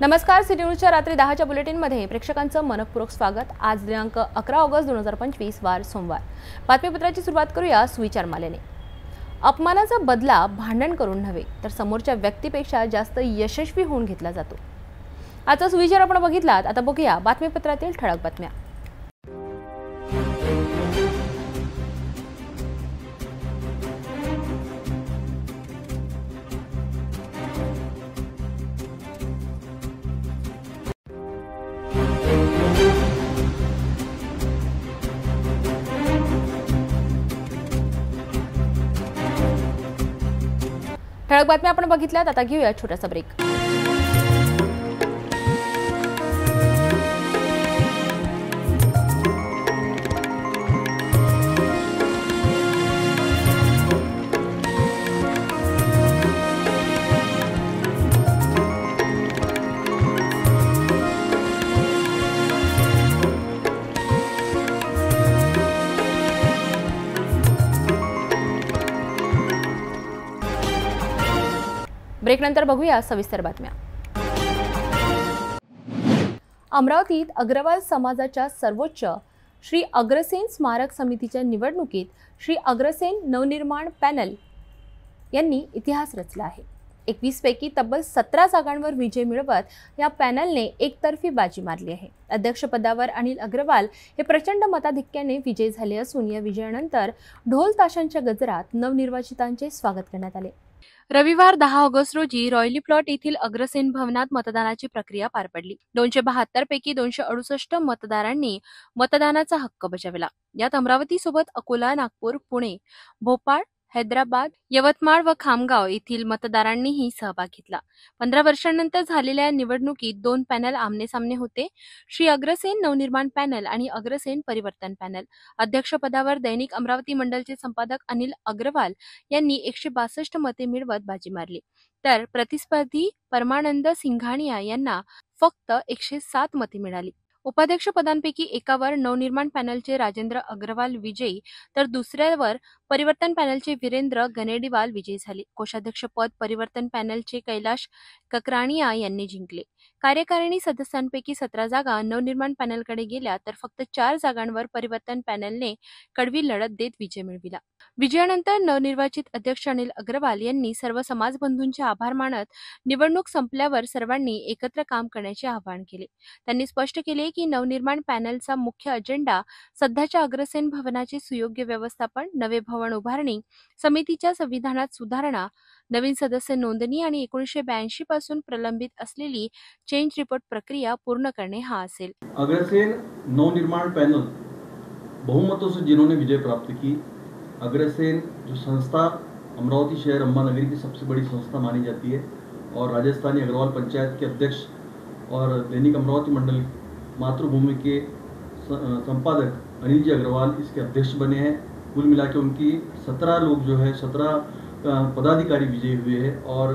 नमस्कार, सिटी न्यूजच्या रात्री 10च्या बुलेटिनमध्ये प्रेक्षकांचं मनपूर्वक स्वागत। आज दिनांक 11 ऑगस्ट 2025 वार सोमवार। बातमीपत्राची सुरुवात करूया सुविचार मालेने। अपमानाचा बदला भांडण करून नव्हे तर समोरच्या व्यक्तीपेक्षा जास्त यशस्वी होऊन घेतला जातो। आजचा सुविचार आपण बघितलात, आता बघूया बातमीपत्रातील ठळक बातम्या। ठळक बातम्या आपण बघितल्यात, आता घेऊया छोटासा ब्रेक। ब्रेकनंतर बघूया सविस्तर बातम्या। अमरावतीत अग्रवाल समाजाच्या सर्वोच्च श्री अग्रसेन स्मारक समितीच्या निवडणुकीत श्री अग्रसेन नवनिर्माण पॅनल यांनी इतिहास रचला आहे। 21 पैकी तब्बल 17 जागांवर विजय मिळवत या पॅनलने एकतर्फी बाजी मारली आहे। अध्यक्षपदावर अनिल अग्रवाल हे प्रचंड मताधिक्याने विजयी झाले असून या विजयानंतर ढोल ताशांच्या गजरात नवनिर्वाचितांचे स्वागत करण्यात आले। रविवार 10 ऑगस्ट रोजी रॉयली प्लॉट येथील अग्रसेन भवनात मतदानाची प्रक्रिया पार पडली। 272 पैकी 268 मतदारांनी मतदानाचा हक्क बजावला। यात अमरावतीसोबत अकोला, नागपूर, पुणे, भोपाळ, हैदराबाद, यवतमाळ व खामगाव येथील मतदारांनीही सहभाग घेतला। 15 वर्षांनंतर झालेल्या निवडणुकीत 2 पॅनल आमने-सामने होते। श्री अग्रसेन नवनिर्माण पॅनल आणि अग्रसेन परिवर्तन पॅनल। अध्यक्षपदावर दैनिक अमरावती मंडलचे संपादक अनिल अग्रवाल यांनी 162 मते मिळवत बाजी मारली, तर प्रतिस्पर्धी परमानंद सिंघानिया यांना फक्त 107 मते मिळाली। उपाध्यक्ष पदांपैकी एकावर नवनिर्माण पॅनलचे राजेंद्र अग्रवाल विजयी, तर दुसऱ्यावर परिवर्तन पॅनलचे वीरेंद्र गनेडीवाल विजयी झाले। कोषाध्यक्ष पद परिवर्तन पॅनलचे कैलाश ककराणिया यांनी जिंकले। कार्यकारिणी सदस्यांपैकी 17 जागा नवनिर्माण पॅनलकडे गेल्या, तर फक्त 4 जागांवर परिवर्तन पॅनलने कडवी लढत देत विजय मिळविला। विजयानंतर नवनिर्वाचित अध्यक्ष अनिल अग्रवाल यांनी सर्व समाजबंधूंचे आभार मानत निवडणूक संपल्यावर सर्वांनी एकत्र काम करण्याचे आवाहन केले। त्यांनी स्पष्ट केले की नवनिर्माण पॅनलचा मुख्य अजेंडा सध्याच्या अग्रसेन भवनाचे सुयोग्य व्यवस्थापन, नवे भवन उभारणी, समितीच्या संविधानात सुधारणा, नवीन सदस्य नोंदणी आणि 1982 पासून प्रलंबित असलेली चेंज रिपोर्ट प्रक्रिया पूर्ण करणे हा असेल। अग्रसेन नवनिर्माण पैनल बहुमतों से जिन्होंने विजय प्राप्त की। अग्रसेन जो संस्था अमरावती शहर अम्बानगरी की सबसे बड़ी संस्था मानी जाती है और राजस्थानी अग्रवाल पंचायत के अध्यक्ष और दैनिक अमरावती मंडल मातृभूमि के संपादक अनिल जी अग्रवाल इसके अध्यक्ष बने हैं। कुल मिला के उनकी 17 लोग जो है 17 पदाधिकारी विजयी हुए हैं और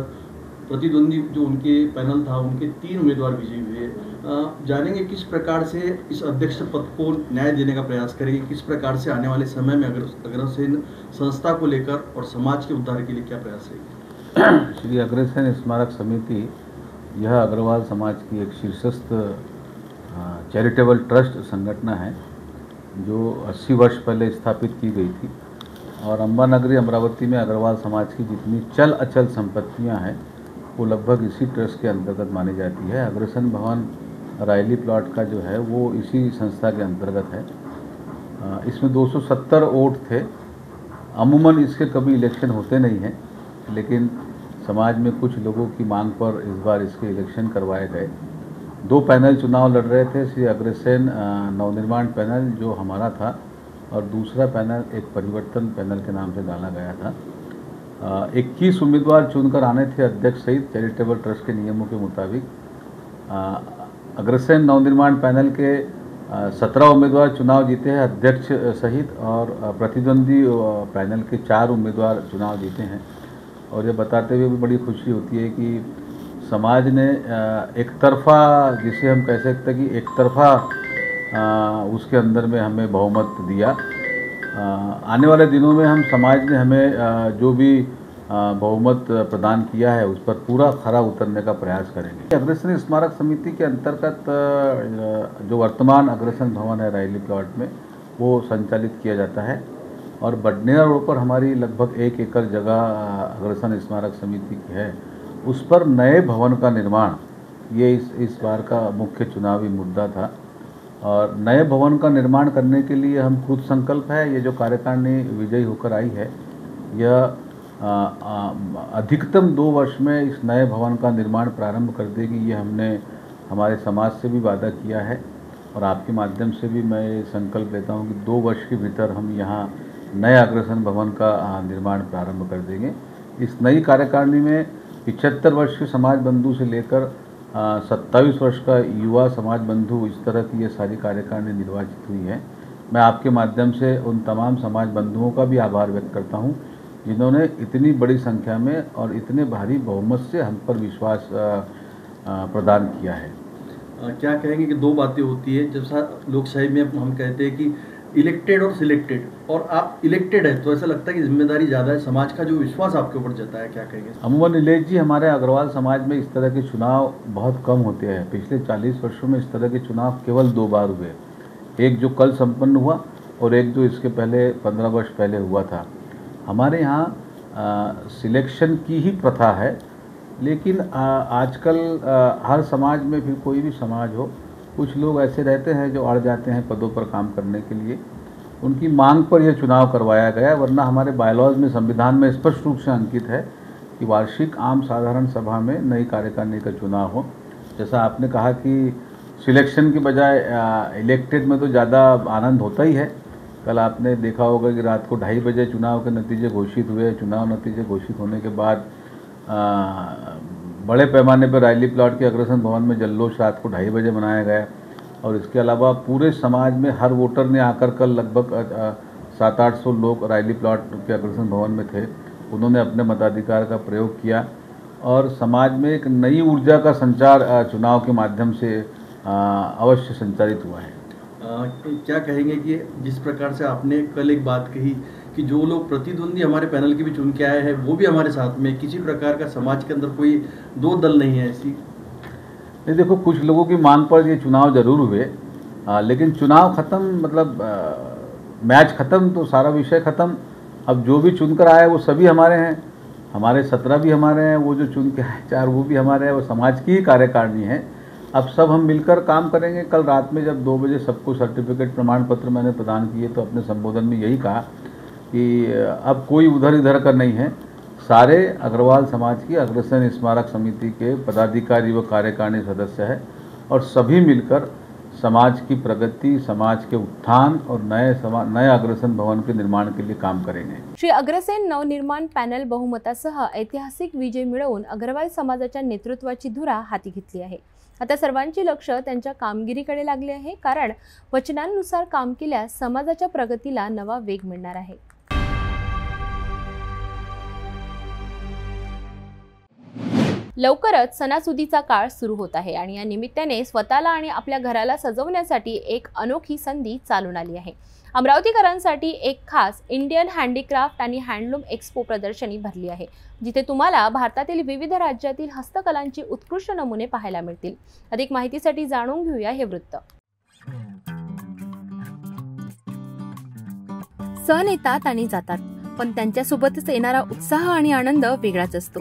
प्रतिद्वंदी जो उनके पैनल था उनके 3 उम्मीदवार विजयी हुए। जानेंगे किस प्रकार से इस अध्यक्ष पद को न्याय देने का प्रयास करेंगे, किस प्रकार से आने वाले समय में अग्रसेन संस्था को लेकर और समाज के उद्धार के लिए क्या प्रयास रहेगा। श्री अग्रसेन स्मारक समिति यह अग्रवाल समाज की एक शीर्षस्थ चैरिटेबल ट्रस्ट संगठन है जो 80 वर्ष पहले स्थापित की गई थी और अम्बानगरी अमरावती में अग्रवाल समाज की जितनी चल अचल संपत्तियां हैं वो लगभग इसी ट्रस्ट के अंतर्गत मानी जाती है। अग्रसेन भवन रॉयली प्लॉट का जो है वो इसी संस्था के अंतर्गत है। इसमें 270 वोट थे। अमूमन इसके कभी इलेक्शन होते नहीं हैं, लेकिन समाज में कुछ लोगों की मांग पर इस बार इसके इलेक्शन करवाए गए। 2 पैनल चुनाव लड़ रहे थे, श्री अग्रसेन नवनिर्माण पैनल जो हमारा था और दूसरा पैनल एक परिवर्तन पैनल के नाम से डाला गया था। 21 उम्मीदवार चुनकर आने थे अध्यक्ष सहित चैरिटेबल ट्रस्ट के नियमों के मुताबिक। अग्रसेन नवनिर्माण पैनल के 17 उम्मीदवार चुनाव जीते हैं अध्यक्ष सहित और प्रतिद्वंदी पैनल के 4 उम्मीदवार चुनाव जीते हैं। और ये बताते हुए भी बड़ी खुशी होती है कि समाज ने एक तरफा, जिसे हम कह सकते हैं कि एक तरफा उसके अंदर में हमें बहुमत दिया। आने वाले दिनों में हम समाज ने हमें जो भी बहुमत प्रदान किया है उस पर पूरा खरा उतरने का प्रयास करेंगे। अग्रसेन स्मारक समिति के अंतर्गत जो वर्तमान अग्रसेन भवन है रायली प्लॉट में, वो संचालित किया जाता है और बडनेरा रोड पर हमारी लगभग 1 एकड़ जगह अग्रसेन स्मारक समिति की है। उस पर नए भवन का निर्माण ये इस बार का मुख्य चुनावी मुद्दा था और नए भवन का निर्माण करने के लिए हम खुद संकल्प है। ये जो कार्यकारिणी विजयी होकर आई है, यह अधिकतम 2 वर्ष में इस नए भवन का निर्माण प्रारंभ कर देगी। ये हमने हमारे समाज से भी वादा किया है और आपके माध्यम से भी मैं ये संकल्प लेता हूँ कि 2 वर्ष के भीतर हम यहाँ नए अग्रसेन भवन का निर्माण प्रारंभ कर देंगे। इस नई कार्यकारिणी में 75 वर्ष के समाज बंधु से लेकर 27 वर्ष का युवा समाज बंधु, इस तरह की ये सारी कार्यकारिणी निर्वाचित हुई है। मैं आपके माध्यम से उन तमाम समाज बंधुओं का भी आभार व्यक्त करता हूँ जिन्होंने इतनी बड़ी संख्या में और इतने भारी बहुमत से हम पर विश्वास प्रदान किया है। क्या कहेंगे कि 2 बातें होती है, जैसा लोकशाही में हम कहते हैं कि इलेक्टेड और सिलेक्टेड, और आप इलेक्टेड है तो ऐसा लगता है कि जिम्मेदारी ज़्यादा है, समाज का जो विश्वास आपके ऊपर जता है, क्या कहेंगे? अमूमन नीलेश जी, हमारे अग्रवाल समाज में इस तरह के चुनाव बहुत कम होते हैं। पिछले 40 वर्षों में इस तरह के चुनाव केवल 2 बार हुए, एक जो कल संपन्न हुआ और एक जो इसके पहले 15 वर्ष पहले हुआ था। हमारे यहाँ सिलेक्शन की ही प्रथा है, लेकिन आजकल हर समाज में, फिर कोई भी समाज हो, कुछ लोग ऐसे रहते हैं जो अड़ जाते हैं पदों पर काम करने के लिए। उनकी मांग पर यह चुनाव करवाया गया, वरना हमारे बायलॉज में, संविधान में स्पष्ट रूप से अंकित है कि वार्षिक आम साधारण सभा में नई कार्यकारिणी का चुनाव हो। जैसा आपने कहा कि सिलेक्शन की बजाय इलेक्टेड में तो ज़्यादा आनंद होता ही है। कल आपने देखा होगा कि रात को 2:30 बजे चुनाव के नतीजे घोषित हुए। चुनाव नतीजे घोषित होने के बाद बड़े पैमाने पर रायली प्लॉट के अग्रसेन भवन में जल्लोष रात को 2:30 बजे मनाया गया और इसके अलावा पूरे समाज में हर वोटर ने आकर कल लगभग 700-800 लोग रायली प्लॉट के अग्रसेन भवन में थे। उन्होंने अपने मताधिकार का प्रयोग किया और समाज में एक नई ऊर्जा का संचार चुनाव के माध्यम से अवश्य संचारित हुआ है। क्या कहेंगे कि जिस प्रकार से आपने कल एक बात कही कि जो लोग प्रतिद्वंदी हमारे पैनल के भी चुन के आए हैं वो भी हमारे साथ में, किसी प्रकार का समाज के अंदर कोई 2 दल नहीं है ऐसी? नहीं, देखो, कुछ लोगों की मांग पर ये चुनाव जरूर हुए, लेकिन चुनाव खत्म, मतलब मैच खत्म तो सारा विषय खत्म। अब जो भी चुनकर आए वो सभी हमारे हैं, हमारे 17 भी हमारे हैं, वो जो चुन के आए 4 वो भी हमारे हैं, वो समाज की ही कार्यकारिणी है। अब सब हम मिलकर काम करेंगे। कल रात में जब 2 बजे सबको सर्टिफिकेट प्रमाण पत्र मैंने प्रदान किए तो अपने संबोधन में यही कहा कि अब कोई उधर इधर का नहीं है। सारे अग्रवाल समाज की अग्रसेन स्मारक समिति के पदाधिकारी व कार्यकारिणी सदस्य है और सभी मिलकर समाज की प्रगति, समाज के उत्थान और नए अग्रसेन भवन के निर्माण के लिए काम करेंगे। श्री अग्रसेन नवनिर्माण पॅनल बहुमतासह ऐतिहासिक विजय मिळवून अग्रवाल समाजाच्या नेतृत्वाची धुरा हाती घेतली आहे। आता सर्वांचे लक्ष त्यांच्या कामगिरीकडे लागले आहे, कारण वचनांनुसार काम केल्यास समाजाच्या प्रगतीला नवा वेग मिळणार आहे। लवकरच सणासुदीचा काळ सुरू होत आहे आणि या निमित्ताने स्वतःला आणि आपल्या घराला सजवण्यासाठी एक अनोखी संधी चालून आली आहे। अमरावतीकरांसाठी एक खास इंडियन हँडीक्राफ्ट आणि हँडलूम एक्स्पो प्रदर्शनी भरली आहे, जिथे तुम्हाला भारतातील विविध राज्यातील हस्तकलांचे उत्कृष्ट नमुने पाहायला मिळतील। अधिक माहितीसाठी जाणून घेऊया हे वृत्त। सण येतात आणि जातात, पण त्यांच्यासोबतच येणारा उत्साह आणि आनंद वेगळाच असतो।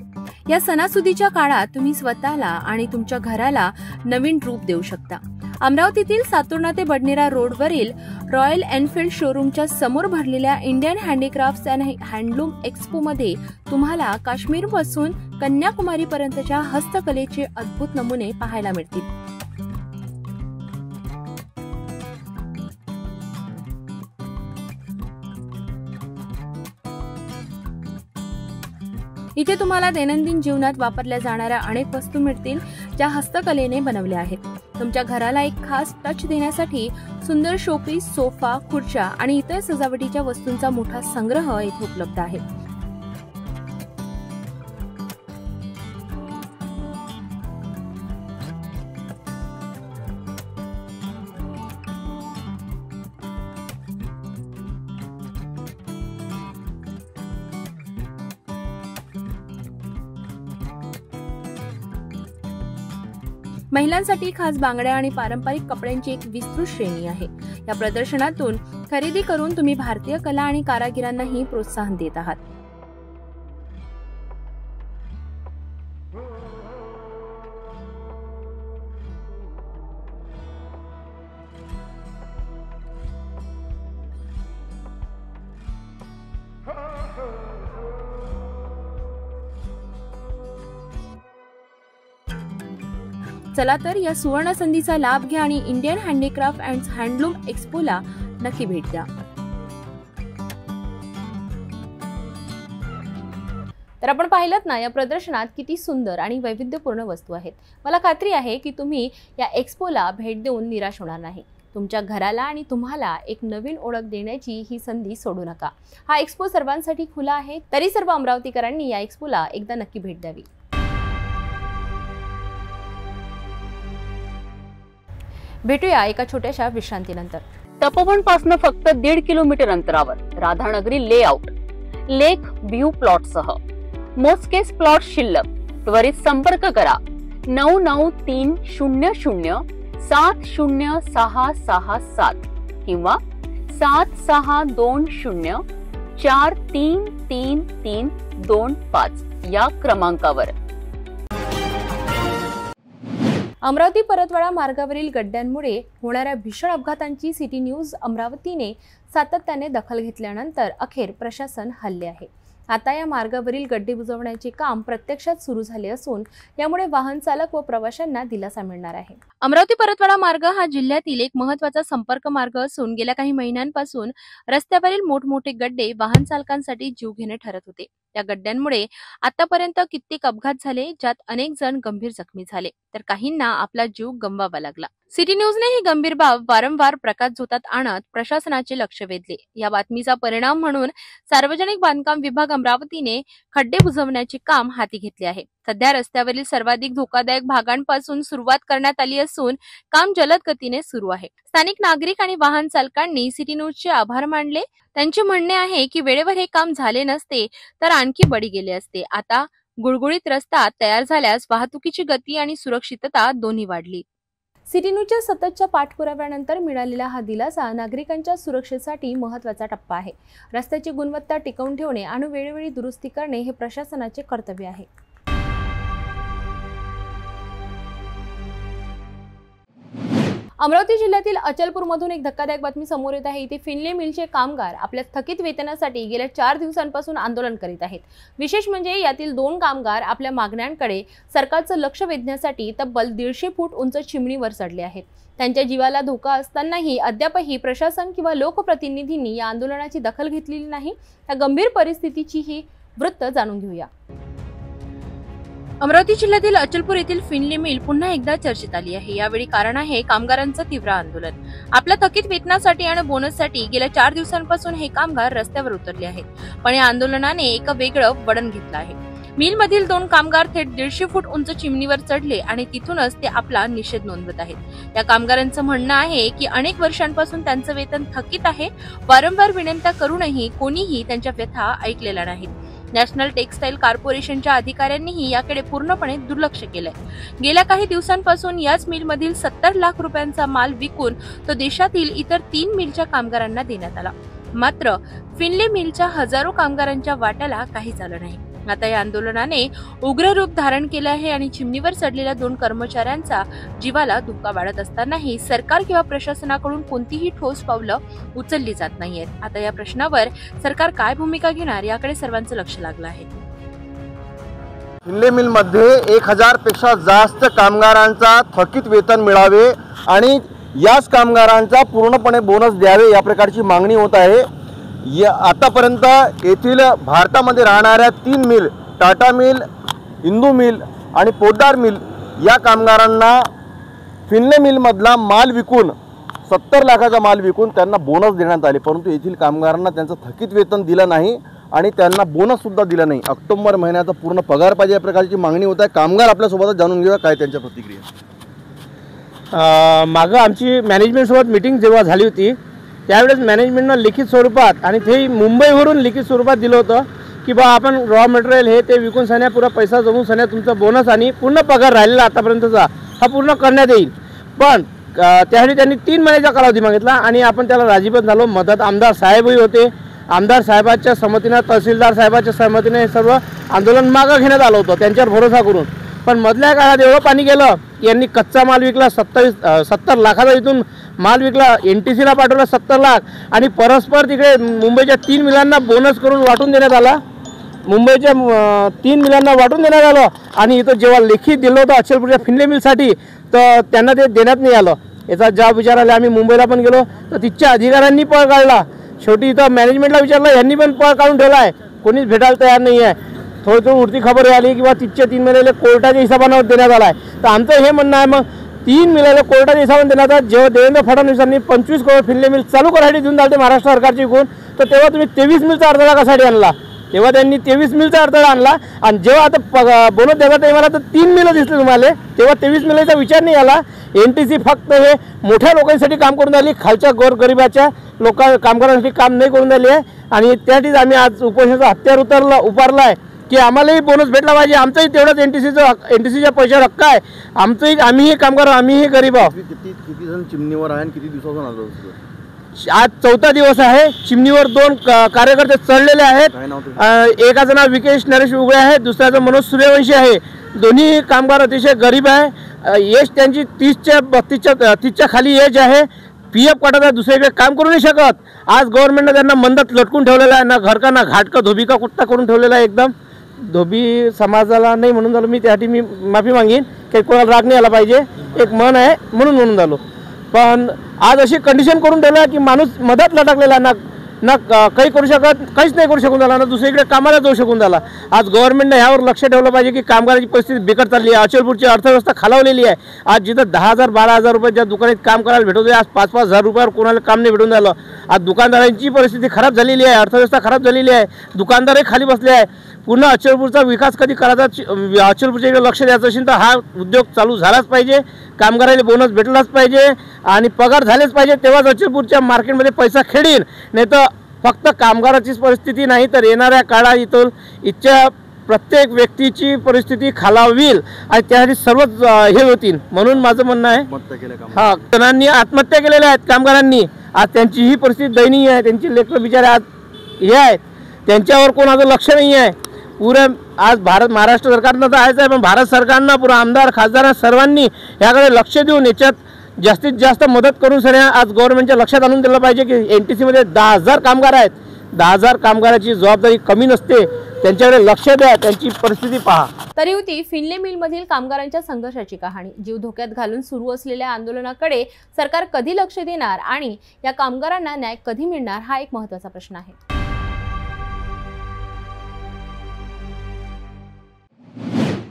या सणासुदीच्या काळात तुम्ही स्वतःला आणि तुमच्या घराला नवीन रूप देऊ शकता। अमरावतीतील सातुर्णा ते बडनेरा रोडवरील रॉयल एनफील्ड शोरूमच्या समोर भरलेल्या Indian handicrafts and handloom expo मध्ये तुम्हाला काश्मीरपासून कन्याकुमारी पर्यंतच्या हस्तकलेचे अद्भुत नमुने पाहायला मिळतील। इथे तुम्हाला दैनंदिन जीवनात वापरल्या जाणाऱ्या अनेक वस्तू मिळतील, ज्या हस्तकलेने बनवल्या आहेत। तुमच्या घराला एक खास टच देण्यासाठी सुंदर शोपीस, सोफा, खुर्च्या आणि इतर सजावटीच्या वस्तूंचा मोठा संग्रह इथे उपलब्ध आहे। महिलांसाठी खास बांगड्या आणि पारंपरिक कपड्यांची एक विस्तृत श्रेणी आहे। या प्रदर्शनातून खरेदी करून तुम्ही भारतीय कला आणि कारागिरांनाही प्रोत्साहन देत आहात। चला तर या सुवर्ण संधीचा लाभ घ्या आणि इंडियन हँडीक्राफ्ट अँड हँडलूम एक्स्पोला नक्की भेट द्या। तर आपण पाहिलत ना, या प्रदर्शनात किती सुंदर आणि वैविध्यपूर्ण वस्तू आहेत। मला खात्री आहे की तुम्ही या एक्स्पोला भेट देऊन निराश होणार नाही। तुमच्या घराला आणि तुम्हाला एक नवीन ओळख देण्याची ही संधी सोडू नका। हा एक्स्पो सर्वांसाठी खुला आहे, तरी सर्व अमरावतीकरांनी या एक्स्पोला एकदा नक्की भेट द्यावी। भेटूया एका छोट्याशा विश्रांतीनंतर। तपोवन पासून फक्त 1.5 किलोमीटर अंतरावर राधानगरी लेआउट लेक व्ह्यू प्लॉट सह मोजकेच प्लॉट शिल्लक। त्वरित संपर्क करा 9930706667 किंवा 7620433325 या क्रमांकावर। अमरावती परतवाडा मार्गावरील गड्ड्यांमुळे होणाऱ्या भीषण अपघातांची सिटी न्यूज अमरावतीने सातत्याने दखल घेतल्यानंतर अखेर प्रशासन हलले आहे। आता या मार्गावरील गड्डे बुजवण्याचे काम प्रत्यक्षात सुरू झाले असून यामुळे वाहन चालक व प्रवाशांना दिलासा मिळणार आहे। अमरावती परतवाडा मार्ग हा जिल्ह्यातील एक महत्त्वाचा संपर्क मार्ग असून गेल्या काही महिन्यांपासून रस्त्यावरील मोठमोठे गड्डे वाहन चालकांसाठी जीव घेणे ठरत होते। या गड्ड्यांमुळे आतापर्यंत कित्येक अपघात झाले, ज्यात अनेक जण गंभीर जखमी झाले, तर काहींना आपला जीव गमवावा लागला। सिटी न्यूजने ही गंभीर बाब वारंवार प्रकाशझोतात आणत प्रशासनाचे लक्ष वेधले। या बातमीचा परिणाम म्हणून सार्वजनिक बांधकाम विभाग अमरावतीने खड्डे बुजवण्याचे काम हाती घेतले आहे। सध्या रस्त्यावरील सर्वाधिक धोकादायक भागांपासून सुरुवात करण्यात आली असून काम जलद गतीने सुरू आहे। स्थानिक नागरिक आणि वाहन चालकांनी सिटी न्यूजचे आभार मानले। त्यांचे म्हणणे आहे की वेळेवर हे काम झाले नसते तर आणखी बळी गेले असते। आता गुळगुळीत रस्ता तयार झाल्यास वाहतुकीची गती आणि सुरक्षितता दोन्ही वाढली। सिटी न्यूजच्या सततच्या पाठपुराव्यानंतर मिळालेला हा दिलासा नागरिकांच्या सुरक्षेसाठी महत्त्वाचा टप्पा आहे। रस्त्याची गुणवत्ता टिकवून ठेवणे आणि वेळोवेळी दुरुस्ती करणे हे प्रशासनाचे कर्तव्य आहे। अमरावती जिल्ह्यातील अचलपूरमधून एक धक्कादायक बातमी समोर येत आहे। इथे फिनले मिलचे कामगार आपल्या थकीत वेतनासाठी गेल्या 4 दिवसांपासून आंदोलन करीत आहेत। विशेष म्हणजे यातील 2 कामगार आपल्या मागण्यांकडे सरकारचं लक्ष वेधण्यासाठी तब्बल 150 फूट उंच चिमणीवर चढले आहेत। त्यांच्या जीवाला धोका असतानाही अद्यापही प्रशासन किंवा लोकप्रतिनिधींनी या आंदोलनाची दखल घेतलेली नाही। या गंभीर परिस्थितीची ही वृत्त जाणून घेऊया। अमरावती जिल्ह्यातील अचलपूर येथील फिनले मिल पुन्हा एकदा चर्चेत आली आहे। यावेळी कारण आहे कामगारांचं तीव्र आंदोलन। आपल्या थकीत वेतनासाठी आणि बोनससाठी गेल्या 4 दिवसांपासून हे कामगार रस्त्यावर उतरले आहेत, पण या आंदोलनाने एक वेगळं वळण घेतलं आहे। मिल मधील 2 कामगार थेट 150 फूट उंच चिमणीवर चढले आणि तिथूनच ते आपला निषेध नोंदवत आहेत। या कामगारांचं म्हणणं आहे की अनेक वर्षांपासून त्यांचं वेतन थकीत आहे। वारंवार विनंत्या करूनही कोणीही त्यांच्या व्यथा ऐकलेल्या नाहीत। नॅशनल टेक्सटाईल कॉर्पोरेशनच्या अधिकाऱ्यांनीही याकडे पूर्णपणे दुर्लक्ष केलंय। गेल्या काही दिवसांपासून याच मिलमधील 70 लाख रुपयांचा माल विकून तो देशातील इतर 3 मिलच्या कामगारांना देण्यात आला। मात्र फिनले मिलच्या हजारो कामगारांच्या वाट्याला काहीच आलं नाही। आता या आंदोलनाने उग्र रूप धारण केलं आहे आणि चिमणीवर चढलेल्या 2 कर्मचाऱ्यांचा जीवाला धोका वाढत असतानाही सरकार किंवा प्रशासनाकडून कोणतीही ठोस पावलं उचलली जात नाहीयेत। आता या प्रश्नावर सरकार काय भूमिका घेणार याकडे सर्वांचं लक्ष लागलं आहे। फिनले मिल मध्ये 1000 पेक्षा जास्त कामगारांचा थकीत वेतन मिळावे आणि याच कामगारांचा पूर्णपणे बोनस द्यावे या प्रकारची मागणी होत आहे। आतापर्यंत येथील भारतामध्ये राहणाऱ्या 3 mill Tata mill, Hindu mill आणि पोद्दार मिल या कामगारांना फिनले मिलमधला माल विकून 70 लाखाचा माल विकून त्यांना बोनस देण्यात आले, परंतु येथील कामगारांना त्यांचं थकीत वेतन दिलं नाही आणि त्यांना बोनससुद्धा दिला नाही। ऑक्टोबर महिन्याचा पूर्ण पगार पाहिजे या प्रकारची मागणी होत आहे। कामगार आपल्यासोबत जाणून घेऊया काय त्यांच्या प्रतिक्रिया। मागं आमची मॅनेजमेंटसोबत मीटिंग जेव्हा झाली होती त्यावेळेस मॅनेजमेंटनं लिखित स्वरूपात आणि ते मुंबईवरून लिखित स्वरूपात दिलं होतं की बा आपण रॉ मटेरियल हे ते विकून सण्या पुरा पैसा जमून सण्या तुमचा बोनस आणि पूर्ण पगार राहिलेला आतापर्यंतचा हा पूर्ण करण्यात येईल। पण त्यासाठी त्यांनी 3 महिन्याचा कालावधी मागितला आणि आपण त्याला राजी पण झालो। मदत आमदार साहेबही होते। आमदार साहेबांच्या संमतीने, तहसीलदार साहेबांच्या संमतीने हे सर्व आंदोलन मागं घेण्यात आलं होतं त्यांच्यावर भरोसा करून। पण मधल्या काळात एवढं पाणी गेलं की यांनी कच्चा माल विकला 70 लाखाचा, इथून माल विकला, NTCला पाठवला 70 लाख आणि परस्पर तिकडे मुंबईच्या 3 मिलांना बोनस करून वाटून देण्यात आला। मुंबईच्या 3 मिलांना वाटून देण्यात आलं आणि इथं जेव्हा लेखी दिलं होतं अचलपूरच्या फिनले मिलसाठी तर त्यांना ते देण्यात नाही आलं। याचा जबाब विचारायला आम्ही मुंबईला पण गेलो तर तिथच्या अधिकाऱ्यांनी पळ काढला। शेवटी इथं मॅनेजमेंटला विचारलं, यांनी पण पळ काढून ठेवला आहे, कोणीच भेटायला तयार नाही आहे। थोडी उडती खबर आली किंवा तिथच्या 3 मिलाला कोर्टाच्या हिशोबाने देण्यात आला आहे। तर आमचं हे म्हणणं आहे, मग 3 मिलाला कोर्टाच्या हिशोबाने देण्यात आला। जेव्हा देवेंद्र फडणवीसांनी 25 करोड फिनले मिल चालू करायसाठी देऊन झाले महाराष्ट्र सरकारची गुण, तर तेव्हा तुम्ही 23 मिलचा अडथळा कशासाठी आणला? तेव्हा त्यांनी 23 मिलचा अडथळा आणला आणि जेव्हा आता बोनस देता तेव्हा तर 3 मिलं दिसले तुम्हाला, तेव्हा 23 मिलाचा विचार नाही आला। NTC फक्त हे मोठ्या लोकांसाठी काम करून राहिली, खालच्या गोरगरिबाच्या कामगारांसाठी काम नाही करून राहिली आहे। आणि त्यासाठीच आम्ही आज उपोषणाचा हत्यार उभारला आहे की आम्हालाही बोनस भेटला पाहिजे। आमचाही तेवढाच NTCच्या पैशावर हक्क आहे। आम्हीही कामगार, आम्हीही गरीब आहोत। किती जण चिमणीवर आहे आणि किती दिवसापासून आलो? आज 4था दिवस आहे। चिमणीवर 2 कार्यकर्ते चढलेले आहेत। एकाचं नाव विकेश नरेश उगळे आहे, दुसऱ्याचं मनोज सूर्यवंशी आहे। दोन्ही कामगार अतिशय गरीब आहे। एज त्यांची 30च्या खाली एज आहे। PF कटाचा दुसरीकडे काम करू नाही शकत। आज गव्हर्नमेंटने त्यांना मंदात लटकून ठेवलेला आहे, ना घर का ना घाट का धोबी का कुत्ता करून ठेवलेला आहे। एकदम धोबी समाजाला नाही म्हणून झालो मी, त्यासाठी मी माफी मागीन की कोणाला राग नाही आला पाहिजे, एक मन आहे म्हणून झालो। पण आज अशी कंडिशन करून ठेवलं की माणूस मदत लटकलेला, ना काही करू शकत, काहीच नाही करू शकून झाला, ना दुसरीकडे कामाला जाऊ शकून झाला। आज गव्हर्नमेंटने ह्यावर लक्ष ठेवलं पाहिजे की कामगारांची परिस्थिती बिकट चालली आहे। अचलपूरची अर्थव्यवस्था खालावलेली आहे। आज जिथं 10,000-12,000 रुपये ज्या दुकानात काम करायला भेटत होते, आज 5-5 हजार रुपयावर कोणाला काम नाही भेटून राहिलं। आज दुकानदारांची परिस्थिती खराब झालेली आहे, अर्थव्यवस्था खराब झालेली आहे, दुकानदारही खाली बसले आहे। पुन्हा अचलपूरचा विकास कधी करायचा, अचलपूरच्या इकडे लक्ष द्यायचं असेल तर हा उद्योग चालू झालाच पाहिजे। कामगाराला बोनस भेटलाच पाहिजे आणि पगार झालेच पाहिजे, तेव्हाच अचलपूरच्या मार्केटमध्ये पैसा खेळीन। नाही तर फक्त कामगाराचीच परिस्थिती नाही तर येणाऱ्या काळात इथच्या प्रत्येक व्यक्तीची परिस्थिती खालावेल आणि त्यासाठी सर्वच हे होतील। म्हणून माझं म्हणणं आहे, जणांनी आत्महत्या केलेल्या आहेत कामगारांनी। आज त्यांची ही परिस्थिती दयनीय आहे। त्यांची लेकरं बिचारे आज हे आहेत, त्यांच्यावर कोणाचं लक्ष नाही आहे। आज महाराष्ट्र सरकारनं तर आहेच आहे, पण भारत सरकारनं पुरा आमदार खासदार सर्वांनी याकडे लक्ष देऊन याच्यात जास्तीत जास्त मदत करून सगळ्या आज गव्हर्नमेंटच्या लक्षात आणून दिलं पाहिजे की NTC मध्ये 10,000 कामगार आहेत। 10,000 कामगाराची जबाबदारी कमी नसते, त्यांच्याकडे लक्ष द्या, त्यांची परिस्थिती पहा। तरी होती फिनले मिलमधील कामगारांच्या संघर्षाची कहाणी। जीव धोक्यात घालून सुरू असलेल्या आंदोलनाकडे सरकार कधी लक्ष देणार आणि या कामगारांना न्याय कधी मिळणार हा एक महत्त्वाचा प्रश्न आहे।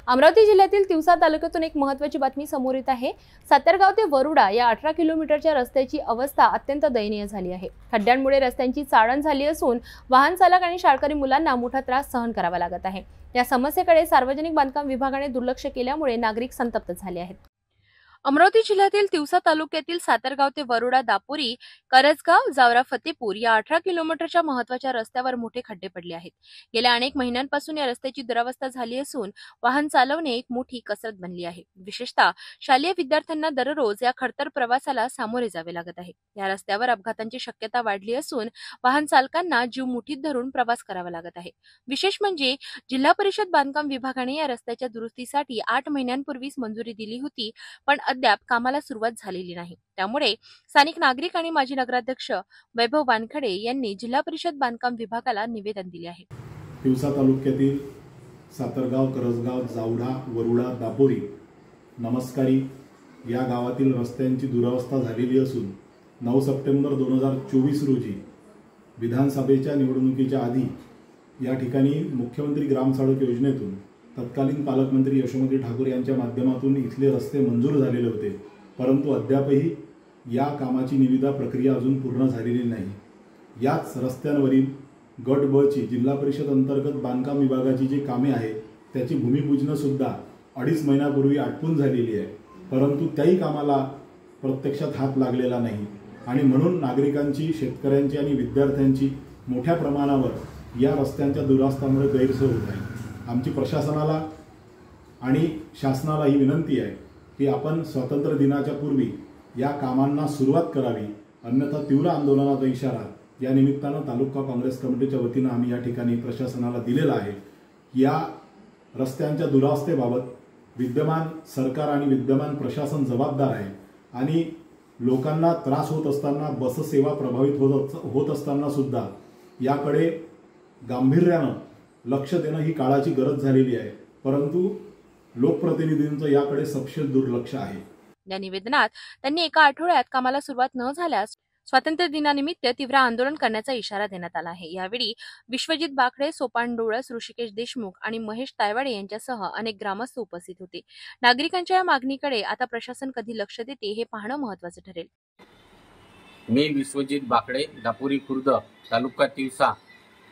अमरावती जिल्ह्यातील तिवसा तालुक्यातून एक महत्त्वाची बातमी समोर येत आहे। सातरगाव ते वरुडा या 18 किलोमीटरच्या रस्त्याची अवस्था अत्यंत दयनीय झाली आहे। खड्ड्यांमुळे रस्त्यांची चाळण झाली असून वाहन चालक आणि शाळकरी मुलांना मोठा त्रास सहन करावा लागत आहे। या समस्येकडे सार्वजनिक बांधकाम विभागाने दुर्लक्ष केल्यामुळे नागरिक संतप्त झाले आहेत। अमरावती जिल्ह्यातील तिवसा तालुक्यातील सातरगाव ते वरुडा दापोरी करजगाव जावरा फतेपूर या 18 किलोमीटरच्या महत्त्वाच्या रस्त्यावर मोठे खड्डे पडले आहेत। गेल्या अनेक महिन्यांपासून या रस्त्याची दुरावस्था झाली असून वाहन चालवणे एक मोठी कसरत बनली आहे। विशेषतः शालेय विद्यार्थ्यांना दररोज या खडतर प्रवासाला सामोरे जावे लागत आहे। या रस्त्यावर अपघातांची शक्यता वाढली असून वाहन चालकांना जीव मुठीत धरून प्रवास करावा लागत आहे। विशेष म्हणजे जिल्हा परिषद बांधकाम विभागाने या रस्त्याच्या दुरुस्तीसाठी 8 महिन्यांपूर्वीच मंजुरी दिली होती, पण अद्याप कामाला सुरुवात झालेली नाही। त्यामुळे स्थानिक नागरिक आणि माजी नगराध्यक्ष वैभव वानखडे यांनी जिल्हा परिषद बांधकाम विभागाला निवेदन दिले आहे। तिवसा तालुक्यातील सातरगाव, करजगाव, जावडा, वरुडा, दापोरी, नमस्कारी या गावातील रस्त्यांची दुरावस्था झालेली असून 9 सप्टेंबर 2024 रोजी विधानसभेच्या निवडणुकीच्या आधी या ठिकाणी मुख्यमंत्री ग्राम सडक योजनेतून तत्कालीन पालकमंत्री यशोमती ठाकूर यांच्या माध्यमातून इथले रस्ते मंजूर झालेले होते, परंतु अद्यापही या कामाची निविदा प्रक्रिया अजून पूर्ण झालेली नाही। याच रस्त्यांवरील गट ब ची जिल्हा परिषद अंतर्गत बांधकाम विभागाची जी कामे आहेत त्याची भूमिपूजन सुद्धा 2.5 महिन्यापूर्वी आटपून झालेली आहे, परंतु त्याही कामाला प्रत्यक्षात हात लागलेला नाही आणि म्हणून नागरिकांची, शेतकऱ्यांची आणि विद्यार्थ्यांची मोठ्या प्रमाणावर या रस्त्यांच्या दुरावस्थेमुळे गैरसोय होत आहे। आमची प्रशासनाला आणि शासनाला ही विनंती आहे की आपण स्वातंत्र्य दिनाच्या पूर्वी या कामांना सुरुवात करावी, अन्यथा तीव्र आंदोलनाचा इशारा या निमित्तानं तालुका काँग्रेस कमिटीच्या वतीनं आम्ही या ठिकाणी प्रशासनाला दिलेला आहे। या रस्त्यांच्या दुरावस्थेबाबत विद्यमान सरकार आणि विद्यमान प्रशासन जबाबदार आहे आणि लोकांना त्रास होत असताना, बस सेवा प्रभावित होत असताना सुद्धा याकडे गांभीर्यानं लक्ष देणं ही काळाची गरज झालेली आहे, परंतु लोकप्रतिनिधींचं याकडे सपशेल दुर्लक्ष आहे। या निवेदनात त्यांनी एका आठवड्यात कामाला सुरुवात न झाल्यास स्वातंत्र्य दिनानिमित्त तीव्र आंदोलन करण्याचा इशारा देण्यात आला आहे। यावेळी विश्वजित बाखडे, सोपान डोळस, ऋषिकेश देशमुख आणि महेश तायवाडे यांच्यासह अनेक ग्रामस्थ उपस्थित होते। नागरिकांच्या या मागणीकडे आता प्रशासन कधी लक्ष देते हे पाहणं महत्त्वाचं ठरेल। मी विश्वजित बाखडे, दापुरी खुर्द, तालुका तिवसा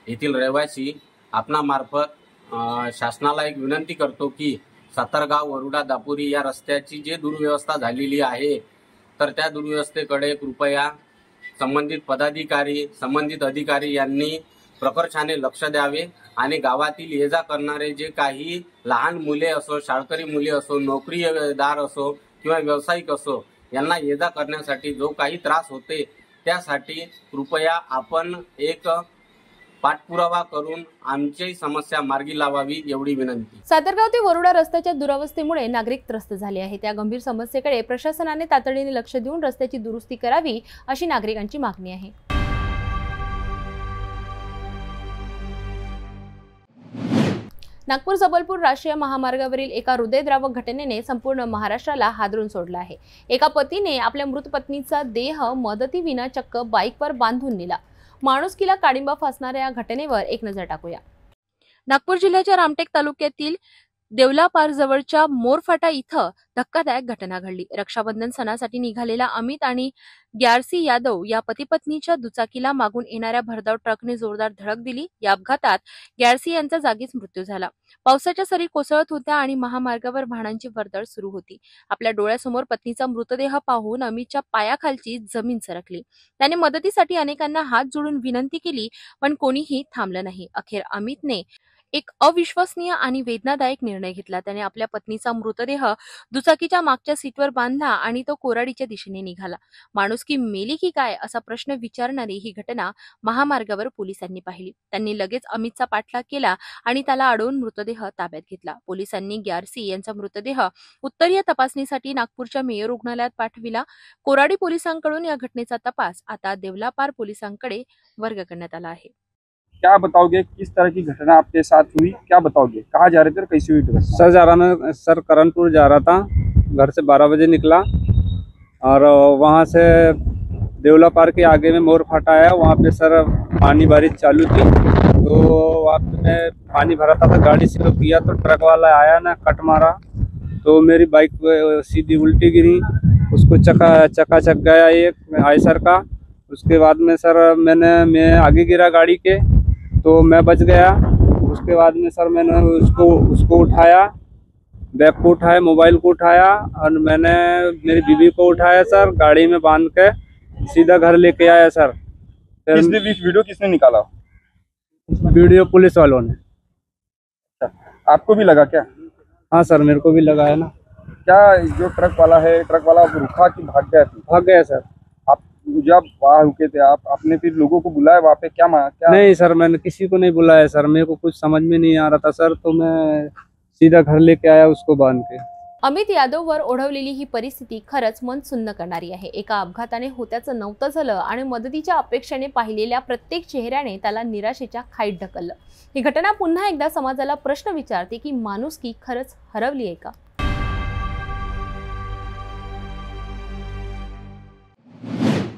येथील रहिवासी आपणामार्फत शासनाला एक विनंती करतो की सातारगाव, वरुडा, दापुरी या रस्त्याची जी दुर्व्यवस्था झालेली आहे तर त्या दुर्व्यवस्थेकडे कृपया संबंधित पदाधिकारी, संबंधित अधिकारी यांनी प्रकर्षाने लक्ष द्यावे आणि गावातील ये जा करणारे जे काही लहान मुले असो, शाळकरी मुले असो, नोकरीदार असो किंवा व्यावसायिक असो यांना ये जा करण्यासाठी जो काही त्रास होते त्यासाठी कृपया आपण एक पाठपुरावा करून आमची समस्या मार्गी लावावी एवढी विनंती। सातारगाव ते वरुडा रस्त्याच्या दुरावस्थेमुळे नागरिक त्रस्त झाले आहेत। त्या गंभीर समस्येकडे प्रशासनाने तातडीने लक्ष देऊन रस्त्याची दुरुस्ती करावी अशी नागरिकांची मागणी आहे। नागपूर जबलपूर राष्ट्रीय महामार्गावरील एका हृदयद्रावक घटनेने संपूर्ण महाराष्ट्राला हादरून सोडलं आहे। एका पतीने आपल्या मृत पत्नीचा देह मदतीविना चक्क बाईकवर बांधून नेला। माणुसकीला काळिंबा फासणाऱ्या या घटनेवर एक नजर टाकूया। नागपूर जिल्ह्याच्या रामटेक तालुक्यातील देवलापार जवळच्या मोरफाटा इथं धक्कादायक घटना घडली। रक्षाबंधन सणासाठी निघालेला अमित आणि ग्यारसी यादव या पती-पत्नीच्या दुचाकीला मागून येणाऱ्या भरधाव ट्रकने जोरदार धडक दिली। या अपघातात ग्यारसी यांचा जागीच मृत्यू झाला। पावसाच्या सरी कोसळत होत्या आणि महामार्गावर वाहनांची वर्दळ सुरू होती। आपल्या डोळ्यासमोर पत्नीचा मृतदेह पाहून अमितच्या पायाखालची जमीन सरकली। त्याने मदतीसाठी अनेकांना हात जोडून विनंती केली, पण कोणीही थांबलं नाही। अखेर अमितने एक अविश्वसनीय आणि वेदनादायक निर्णय घेतला। त्याने आपल्या पत्नीचा मृतदेह दुचाकीच्या मागच्या सीटवर बांधला आणि तो कोराडीच्या दिशेने निघाला। माणुसकी मेली की काय असा प्रश्न विचारणारी ही घटना महामार्गावर पोलिसांनी पाहिली। त्यांनी लगेच अमितचा पाठलाग केला आणि त्याला अडवून मृतदेह ताब्यात घेतला। पोलिसांनी ग्यारसी यांचा मृतदेह उत्तरीय तपासणीसाठी नागपूरच्या मेयो रुग्णालयात पाठविला। कोराडी पोलिसांकडून या घटनेचा तपास आता देवलापार पोलिसांकडे वर्ग करण्यात आला आहे। क्या बताओगे, किस तरह की घटना आपके साथ हुई, क्या बताओगे, कहाँ जा रहे थे और कैसी हुई घटना? सर जा रहा मैं सर करणपुर जा रहा था, घर से 12 बजे निकला और वहाँ से देवला पार के आगे में मोर फाटा आया। वहाँ पे सर पानी बारिश चालू थी तो वहाँ पे मैं पानी भरा था तो गाड़ी से किया तो ट्रक वाला आया ना, कट मारा तो मेरी बाइक सीधी उल्टी गिरी, उसको चकाचक गया एक आयसर का। उसके बाद में सर मैं आगे गिरा गाड़ी के तो मैं बच गया। उसके बाद में सर मैंने उसको उठाया, बैग को उठाया, मोबाइल को उठाया और मैंने मेरी बीवी को उठाया सर, गाड़ी में बांध के सीधा घर लेके आया सर। किसने वीडियो किसने निकाला? वीडियो पुलिस वालों ने। अच्छा, आपको भी लगा क्या? हाँ सर, मेरे को भी लगा है ना। क्या जो ट्रक वाला है, ट्रक वाला रुका कि भाग गया? भाग गया सर। जब वहाँ रुके थे आपने फिर लोगों को बुलाया वहाँ पे? क्या नहीं सर, मैंने किसी को नहीं बुलाया सर, मेरे को कुछ समझ में नहीं आ रहा था सर, तो मैं सीधा घर लेके आया उसको बांध के। अमित यादववर ओढवलेली ही परिस्थिती खरंच मन सुन्न करणारी आहे। एका अपघाताने होत्याचं नव्हतं झालं आणि मदतीच्या अपेक्षेने पाहिलेल्या प्रत्येक चेहऱ्याने त्याला निराशेच्या खाईत ढकललं। ही घटना पुन्हा एकदा समाजाला प्रश्न विचारते की माणुसकी खरंच हरवली आहे का?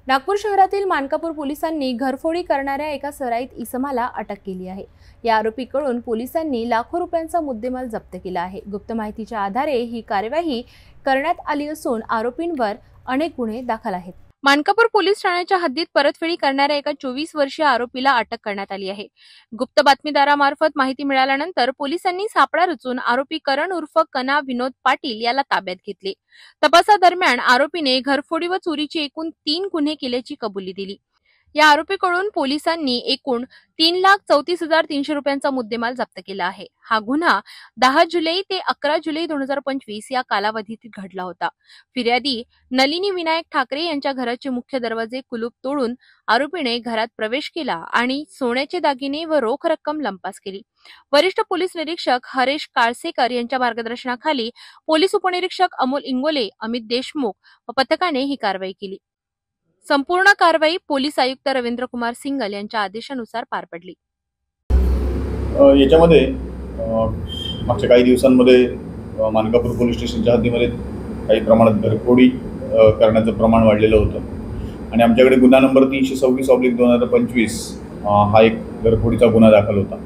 नागपूर शहरातील मानकापूर पोलिसांनी घरफोडी करणाऱ्या एका सराईत इसमाला अटक केली आहे। या आरोपीकडून पोलिसांनी लाखो रुपयांचा मुद्देमाल जप्त केला आहे। गुप्त माहितीच्या आधारे ही कार्यवाही करण्यात आली असून आरोपींवर अनेक गुन्हे दाखल आहेत। मानकापूर पोलीस ठाण्याच्या हद्दीत परतफेडी करणाऱ्या एका 24 वर्षीय आरोपीला अटक करण्यात आली आहे। गुप्त बातमीदारामार्फत माहिती मिळाल्यानंतर पोलिसांनी सापळा रचून आरोपी करण उर्फ कना विनोद पाटील याला ताब्यात घेतले। तपासादरम्यान आरोपीने घरफोडी व चोरीचे एकूण 3 गुन्हे केल्याची कबुली दिली। या आरोपीकडून पोलिसांनी एकूण 3,34,300 रुपयांचा मुद्देमाल जप्त केला आहे। हा गुन्हा 10 जुलै ते 11 जुलै 2025 या कालावधीत घडला होता। फिर्यादी नलिनी विनायक ठाकरे यांच्या घराचे मुख्य दरवाजे कुलूप तोडून आरोपीने घरात प्रवेश केला आणि सोन्याचे दागिने व रोख रक्कम लंपास केली। वरिष्ठ पोलीस निरीक्षक हरेश काळसेकर यांच्या मार्गदर्शनाखाली पोलीस उपनिरीक्षक अमोल इंगोले, अमित देशमुख व पथकाने ही कारवाई केली। संपूर्ण कारवाई पोलीस आयुक्त रवींद्र कुमार सिंगल यांच्या आदेशानुसार पार पडली। याच्यामध्ये मागच्या काही दिवसांमध्ये मानकापूर पोलीस स्टेशनच्या हद्दीमध्ये काही प्रमाणात घरफोडी करण्याचं प्रमाण वाढलेलं होतं आणि आमच्याकडे गुन्हा नंबर 326/2025 हा एक घरफोडीचा गुन्हा दाखल होता।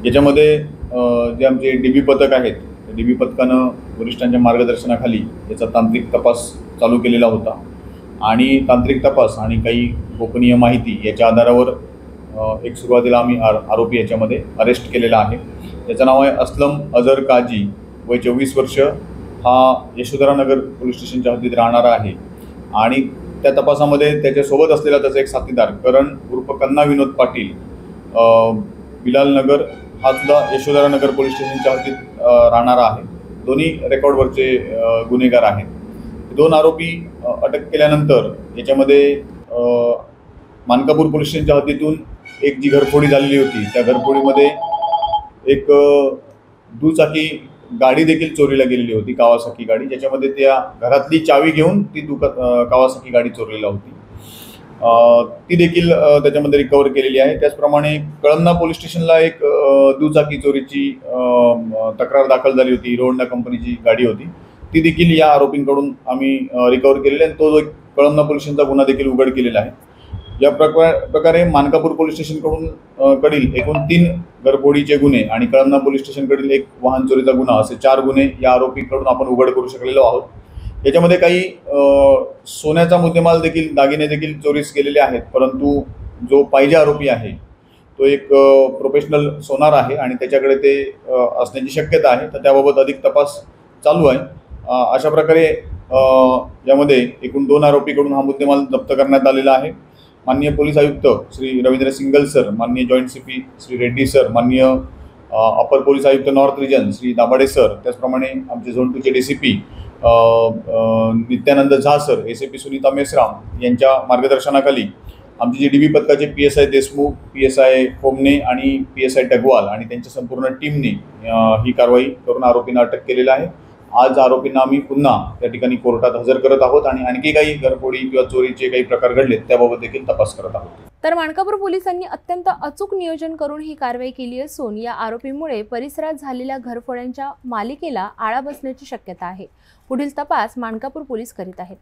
याच्यामध्ये जे आमचे DB पथक आहेत, DB पथकानं वरिष्ठांच्या मार्गदर्शनाखाली याचा तांत्रिक तपास चालू केलेला होता आणि तांत्रिक तपास आणि काही गोपनीय माहिती याच्या आधारावर एक सुरुवातीला आम्ही आरोपी याच्यामध्ये अरेस्ट केलेला आहे। त्याचं नाव आहे असलम अजहर काजी, वय 24 वर्ष, हा यशोधरानगर पोलीस स्टेशनच्या हद्दीत राहणारा आहे आणि त्या तपासामध्ये त्याच्यासोबत असलेला त्याचा एक साथीदार करण उर्फ कन्ना विनोद पाटील, बिलाल नगर, हा सुद्धा यशोधरानगर पोलीस स्टेशनच्या हद्दीत राहणारा आहे। दोन्ही रेकॉर्डवरचे गुन्हेगार आहेत। दोन आरोपी अटक केल्यानंतर याच्यामध्ये मानकापूर पोलीस स्टेशनच्या हद्दीतून एक जी घरफोडी झालेली होती त्या घरफोडीमध्ये एक दुचाकी गाडी देखील चोरीला गेलेली होती, कावासाकी गाडी, ज्याच्यामध्ये त्या घरातली चावी घेऊन ती कावासाकी गाडी चोरलेला होती, ती देखील त्याच्यामध्ये रिकवर केलेली आहे। त्याचप्रमाणे कळमना पोलीस स्टेशनला एक दुचाकी चोरीची तक्रार दाखल झाली होती, हिरो होंडा कंपनीची गाडी होती, ती देखील या आरोपींकडून आम्ही रिकवर केलेली आहे। तो जो कळमना पोलीस स्टेशनचा गुन्हा देखील उघड केलेला आहे। या प्रकारे मानकापूर पोलीस स्टेशन कडील एकूण 3 घरफोडीचे गुन्हे आणि कळमना पोलीस स्टेशनकडील एक वाहन चोरीचा गुन्हा असे 4 गुन्हे या आरोपीकडून आपण उघड करू शकलेलो आहोत। याच्यामध्ये काही सोन्याचा मुद्देमाल देखील, दागिने देखील चोरीस गेलेले आहेत, परंतु जो पाहिजे आरोपी आहे तो एक प्रोफेशनल सोनार आहे आणि त्याच्याकडे ते असण्याची शक्यता आहे, तर त्याबाबत अधिक तपास चालू आहे। अशा प्रकारे यामध्ये एकूण 2 आरोपीकडून हा मुद्देमाल जप्त करण्यात आलेला आहे। माननीय पोलीस आयुक्त श्री रवींद्र सिंगल सर, माननीय joint CP Shri Reddy sir, माननीय अपर पोलीस आयुक्त north region Shri Dabhade sir, त्याचप्रमाणे आमचे झोन 2चे DCP नित्यानंद झा सर, ACP सुनीता मेसराम यांच्या मार्गदर्शनाखाली आमचे जे DB पथकाचे PSI देशमुख, PSI कोमने आणि PSI टगवाल आणि त्यांच्या संपूर्ण टीमने ही कारवाई करून आरोपींना अटक केलेला आहे। आज आरोपींना आम्ही पुन्हा त्या ठिकाणी कोर्टात हजर करत आहोत आणि आणखी काही घरफोडी किंवा चोरीचे काही प्रकार घडलेत त्याबाबत देखील तपास करत आहोत। तर मानकापूर पोलिसांनी अत्यंत अचूक नियोजन करून ही कारवाई केली असून या आरोपीमुळे परिसरात झालेल्या घरफोड्यांच्या मालिकेला आळा बसण्याची शक्यता आहे। पुढील तपास मानकापूर पोलीस करीत आहेत।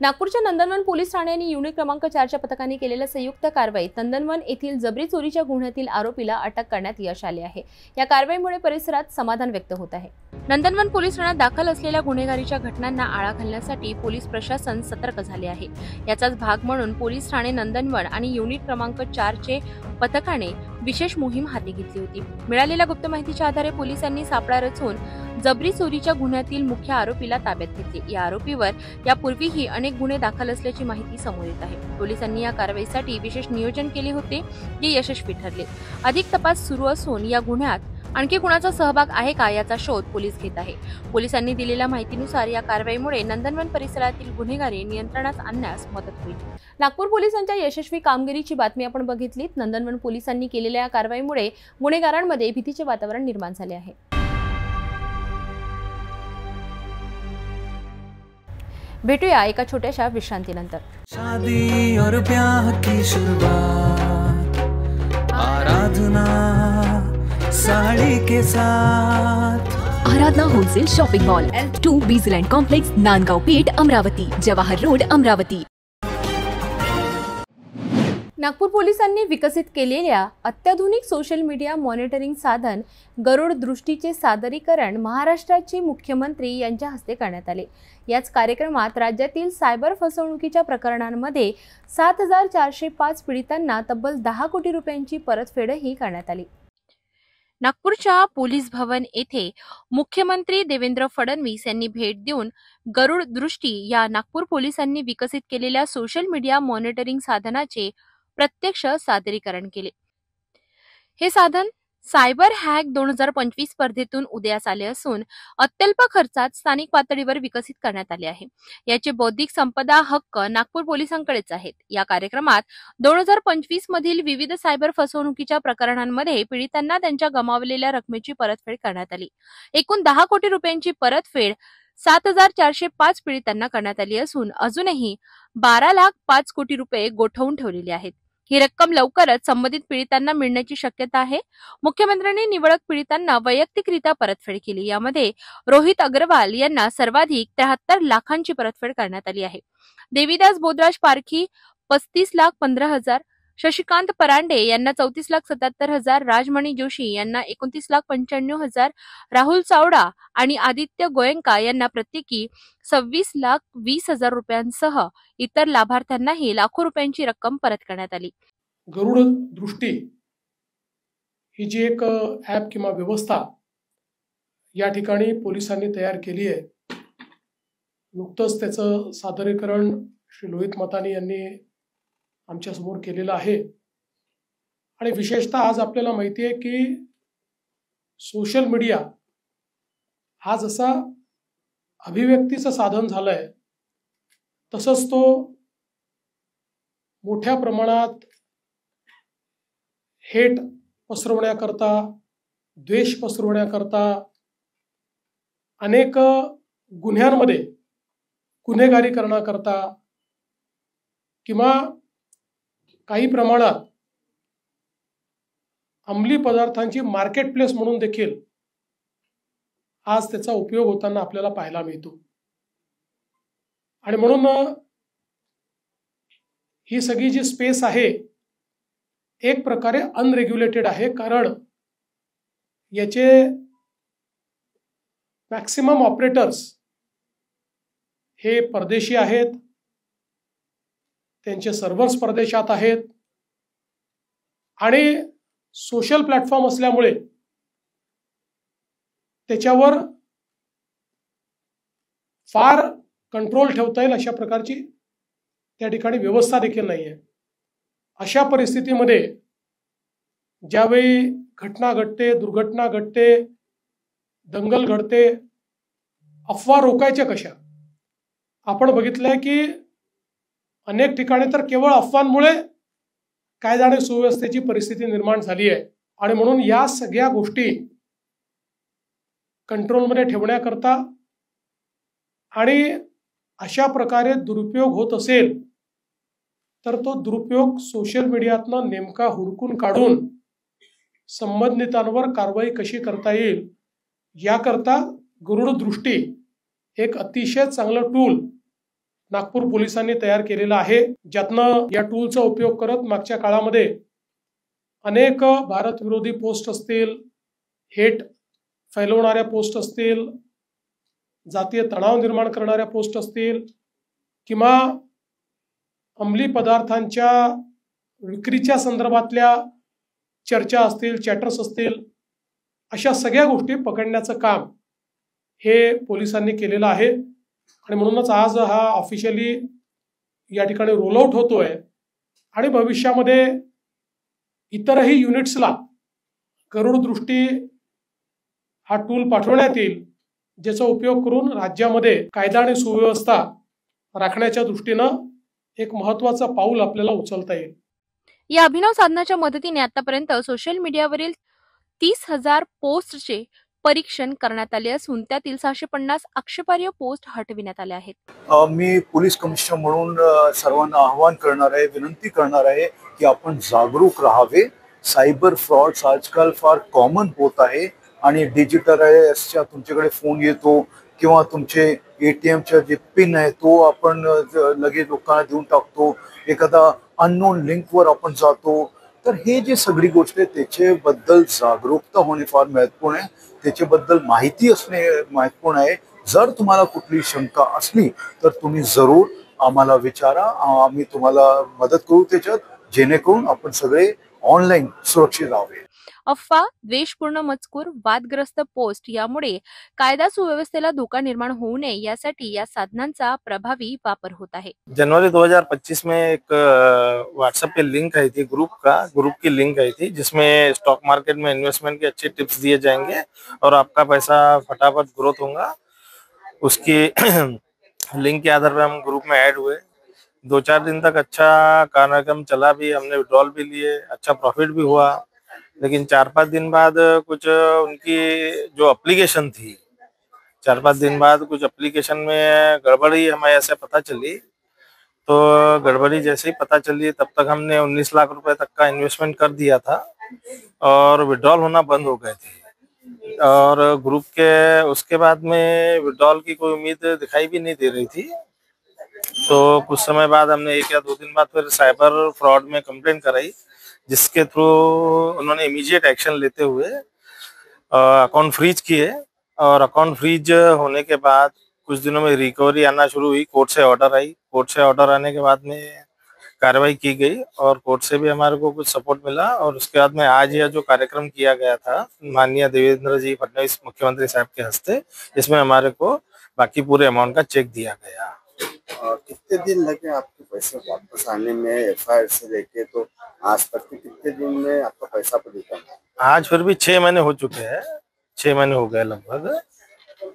नागपूरच्या नंदनवन पोलीस ठाणे आणि युनिट क्रमांक 4च्या पथकाने केलेल्या संयुक्त कारवाईत नंदनवन येथील जबरी चोरीच्या गुन्ह्यातील आरोपीला अटक करण्यात यश आले आहे। या कारवाईमुळे परिसरात समाधान व्यक्त होत आहे। नंदनवन पोलीस ठाण्यात दाखल असलेल्या गुन्हेगारीच्या घटनांना आळा घालण्यासाठी पोलीस प्रशासन सतर्क झाले आहे। याचाच भाग म्हणून पोलीस ठाणे नंदनवन आणि युनिट क्रमांक 4चे पथकाने विशेष मोहीम हाती घेतली होती। मिळालेल्या गुप्त माहितीच्या आधारे पोलिसांनी सापळा रचून जबरी चोरीच्या गुन्ह्यातील मुख्य आरोपीला ताब्यात घेतले। या आरोपीवर यापूर्वीही अनेक गुन्हे दाखल असल्याची माहिती समोर येत आहे। पोलिसांनी या कारवाईसाठी विशेष नियोजन केले होते, जे यशस्वी ठरले। अधिक तपास सुरू असून या गुन्ह्यात आणखी कुणाचा सहभाग आहे का याचा शोध पोलीस घेत आहे। पोलिसांनी दिलेल्या माहितीनुसार या कारवाईमुळे नंदनवन परिसरातील गुन्हेगारी नियंत्रणात आणण्यास मदत होईल। नागपूर पोलिसांच्या यशस्वी कामगिरीची बातमी आपण बघितलीत। नंदनवन पोलिसांनी केलेल्या या कारवाईमुळे गुन्हेगारांमध्ये भीतीचे वातावरण निर्माण झाले आहे। भेटूया एका छोट्याशा विश्रांतीनंतर। शादी और ब्याह की शुरुआत आराधना साड़ी के साथ। Aradhana wholesale shopping mall, L2 Bijland complex, Nandgaon Peth, Amravati, Jawahar Road, Amravati. Nagpur पोलिसांनी विकसित केलेल्या अत्याधुनिक सोशल मीडिया मॉनिटरिंग साधन गरुड दृष्टीचे सादरीकरण महाराष्ट्राचे मुख्यमंत्री यांच्या हस्ते करण्यात आले। याच कार्यक्रमात राज्यातील सायबर फसवणुकीच्या प्रकरणांमध्ये 7405 पीडितांना तब्बल 10 कोटी रुपयांची परतफेडही करण्यात आली। नागपूरच्या पोलीस भवन येथे मुख्यमंत्री देवेंद्र फडणवीस यांनी भेट देऊन गरुड दृष्टी या नागपूर पोलिसांनी विकसित केलेल्या सोशल मीडिया मॉनिटरिंग साधनाचे प्रत्यक्ष सादरीकरण केले. हे साधन सायबर हॅक 2025 स्पर्धेतून उदयास आले असून अत्यल्प खर्चात स्थानिक पातळीवर विकसित करण्यात आले आहे. याचे बौद्धिक संपदा हक्क नागपूर पोलिसांकडेच आहेत. या कार्यक्रमात 2025 मधील विविध सायबर फसवणुकीच्या प्रकरणांमध्ये पीडितांना त्यांच्या गमावलेल्या रकमेची परतफेड करण्यात आली. एकूण 10 कोटी रुपयांची परतफेड 7,405 पीडितांना करण्यात आली असून अजूनही 12,05 कोटी रुपये गोठवून ठेवलेले आहेत. ही रक्कम लवकरच संबंधित पीडितांना मिळण्याची शक्यता आहे. मुख्यमंत्र्यांनी निवडक पीडितांना वैयक्तिकरित्या परतफेड केली. यामध्ये रोहित अग्रवाल यांना सर्वाधिक 73 लाखांची परतफेड करण्यात आली आहे. देवीदास बोदराज पारखी 35,15,000, शशिकांत परांडे यांना 34,77,000, राजमणी जोशी यांना 29,95,000, राहुल चावडा आणि आदित्य गोयंका यांना प्रत्येकी 26,20,000 रुपयांसह इतर लाभार्थ्यांनाही लाखो रुपयांची रक्कम परत करण्यात आली. गरुड दृष्टी ही जी एक ॲप किंवा व्यवस्था या ठिकाणी पोलिसांनी तयार केली आहे. नुकतंच त्याचं सादरीकरण श्री लोहित मतानी यांनी आमच्या समोर केलेलं आहे. आणि विशेषतः आज आपल्याला माहिती आहे की सोशल मीडिया हा जसा अभिव्यक्तीचं साधन झालंय तसंच तो मोठ्या प्रमाणात हेट पसरवण्याकरता, द्वेष पसरवण्याकरता, अनेक गुन्ह्यांमध्ये गुन्हेगारी करण्याकरता किंवा काही प्रमाणात अंमली पदार्थांची मार्केट प्लेस म्हणून देखील आज त्याचा उपयोग होताना आपल्याला पाहायला मिळतो. आणि म्हणून ही सगळी जी स्पेस आहे एक प्रकारे अनरेग्युलेटेड आहे, कारण याचे मॅक्सिमम ऑपरेटर्स हे परदेशी आहेत, त्यांचे सर्व्हर्स परदेशात आहेत आणि सोशल प्लॅटफॉर्म असल्यामुळे त्याच्यावर फार कंट्रोल ठेवता येईल अशा प्रकारची त्या ठिकाणी व्यवस्था देखील नाही आहे. अशा परिस्थितीमध्ये ज्यावेळी घटना घडते, दुर्घटना घडते, दंगल घडते, अफवा रोखायच्या कशा? आपण बघितलंय की अनेक ठिकाणी तर केवळ अफवांमुळे कायदा आणि सुव्यवस्थेची परिस्थिती निर्माण झाली आहे. आणि म्हणून या सगळ्या गोष्टी कंट्रोलमध्ये ठेवण्याकरता आणि अशा प्रकारे दुरुपयोग होत असेल तर तो दुरुपयोग सोशल मीडियातनं नेमका हुडकून काढून संबंधितांवर कारवाई कशी करता येईल याकरता गरुड दृष्टी एक अतिशय चांगलं टूल नागपूर पोलिसांनी तयार केलेलं आहे, ज्यातनं या टूलचा उपयोग करत मागच्या काळामध्ये अनेक भारत विरोधी पोस्ट असतील, हेट फैलवणाऱ्या पोस्ट असतील, जातीय तणाव निर्माण करणाऱ्या पोस्ट असतील किंवा अंमली पदार्थांच्या विक्रीच्या संदर्भातल्या चर्चा असतील, चॅटर्स असतील, अशा सगळ्या गोष्टी पकडण्याचं काम हे पोलिसांनी केलेलं आहे. आणि म्हणूनच आज हा ऑफिशियली या ठिकाणी रोल आउट होतोय आणि भविष्यामध्ये इतरही युनिट्सला गरुड दृष्टी हा टूल पाठवण्यात येईल, ज्याचा उपयोग करून राज्यामध्ये कायदा आणि सुव्यवस्था राखण्याच्या दृष्टीनं एक महत्त्वाचं पाऊल आपल्याला उचलता येईल. या अभिनव साधनाच्या मदतीने आतापर्यंत सोशल मीडियावरील 30,000 पोस्टचे परीक्षण करण्यात आले असून त्यातील 650 आक्षेपार्ह पोस्ट हटविण्यात आल्या आहेत. मी पोलीस कमिशनर म्हणून सर्वांना आवाहन करणार आहे, विनंती करणार आहे की आपण जागरूक राहावे. सायबर फ्रॉड्स आजकाल फार कॉमन होत आहे आणि डिजिटलाइजच्या तुमच्याकडे फोन येतो किंवा तुमचे ATMचा जे पिन आहे तो आपण लगेच लोकांना देऊन टाकतो, एखादा अननोन लिंकवर आपण जातो. तर हे जे सगळी गोष्ट आहे त्याच्याबद्दल जागरूकता होणे फार महत्त्वपूर्ण आहे, त्याच्याबद्दल माहिती असणे महत्त्वपूर्ण आहे. जर तुम्हाला कुठली शंका असली तर तुम्ही जरूर आम्हाला विचारा, आम्ही तुम्हाला मदत करू त्याच्यात, जेणेकरून आपण सगळे ऑनलाईन सुरक्षित राहावे. अफवा, द्वेषपूर्ण मजकूर, वादग्रस्त पोस्ट यामुळे कायदा सुव्यवस्थेला धोका निर्माण होऊ नये यासाठी या साधनांचा प्रभावी वापर होत आहे। जनवरी 2025 में एक व्हाट्सएप पे लिंक आई थी, ग्रुप की लिंक आई थी, जिसमें स्टॉक मार्केट में इन्वेस्टमेंट के अच्छे टिप्स दिए जाएंगे और आपका पैसा फटाफट ग्रोथ होगा। उसकी लिंक के आधार पर हम ग्रुप में ऐड हुए। 2-4 दिन तक अच्छा कार्यक्रम चला भी, हमने विड्रॉल भी लिए, अच्छा प्रॉफिट भी हुआ। लेकिन 4-5 दिन बाद कुछ उनकी जो एप्लीकेशन थी, 4-5 दिन बाद कुछ एप्लीकेशन में गड़बड़ी हमें ऐसे पता चली। तो गड़बड़ी जैसे ही पता चली तब तक हमने 19 लाख रुपए तक का इन्वेस्टमेंट कर दिया था और विड्रॉल होना बंद हो गए थे। और ग्रुप के उसके बाद में विड्रॉल की कोई उम्मीद दिखाई भी नहीं दे रही थी। तो कुछ समय बाद हमने 1 या 2 दिन बाद फिर साइबर फ्रॉड में कंप्लेंट कराई, जिसके थ्रू उन्होंने इमीडिएट एक्शन लेते हुए अकाउंट फ्रीज किए। और अकाउंट फ्रीज होने के बाद कुछ दिनों में रिकवरी आना शुरू हुई। कोर्ट से ऑर्डर आई, कोर्ट से ऑर्डर आने के बाद में कार्रवाई की गई और कोर्ट से भी हमारे को कुछ सपोर्ट मिला। और उसके बाद में आज यह जो कार्यक्रम किया गया था माननीय देवेंद्र जी फडणवीस मुख्यमंत्री साहब के हस्ते, इसमें हमारे को बाकी पूरे अमाउंट का चेक दिया गया। कितने दिन लगे आपके पैसे वापस आने में? एफआईआर से लेके तो आज तक के कितने दिन में आपका पैसा रिटर्न? आज फिर भी 6 महीने हो चुके हैं, 6 महीने हो गए लगभग।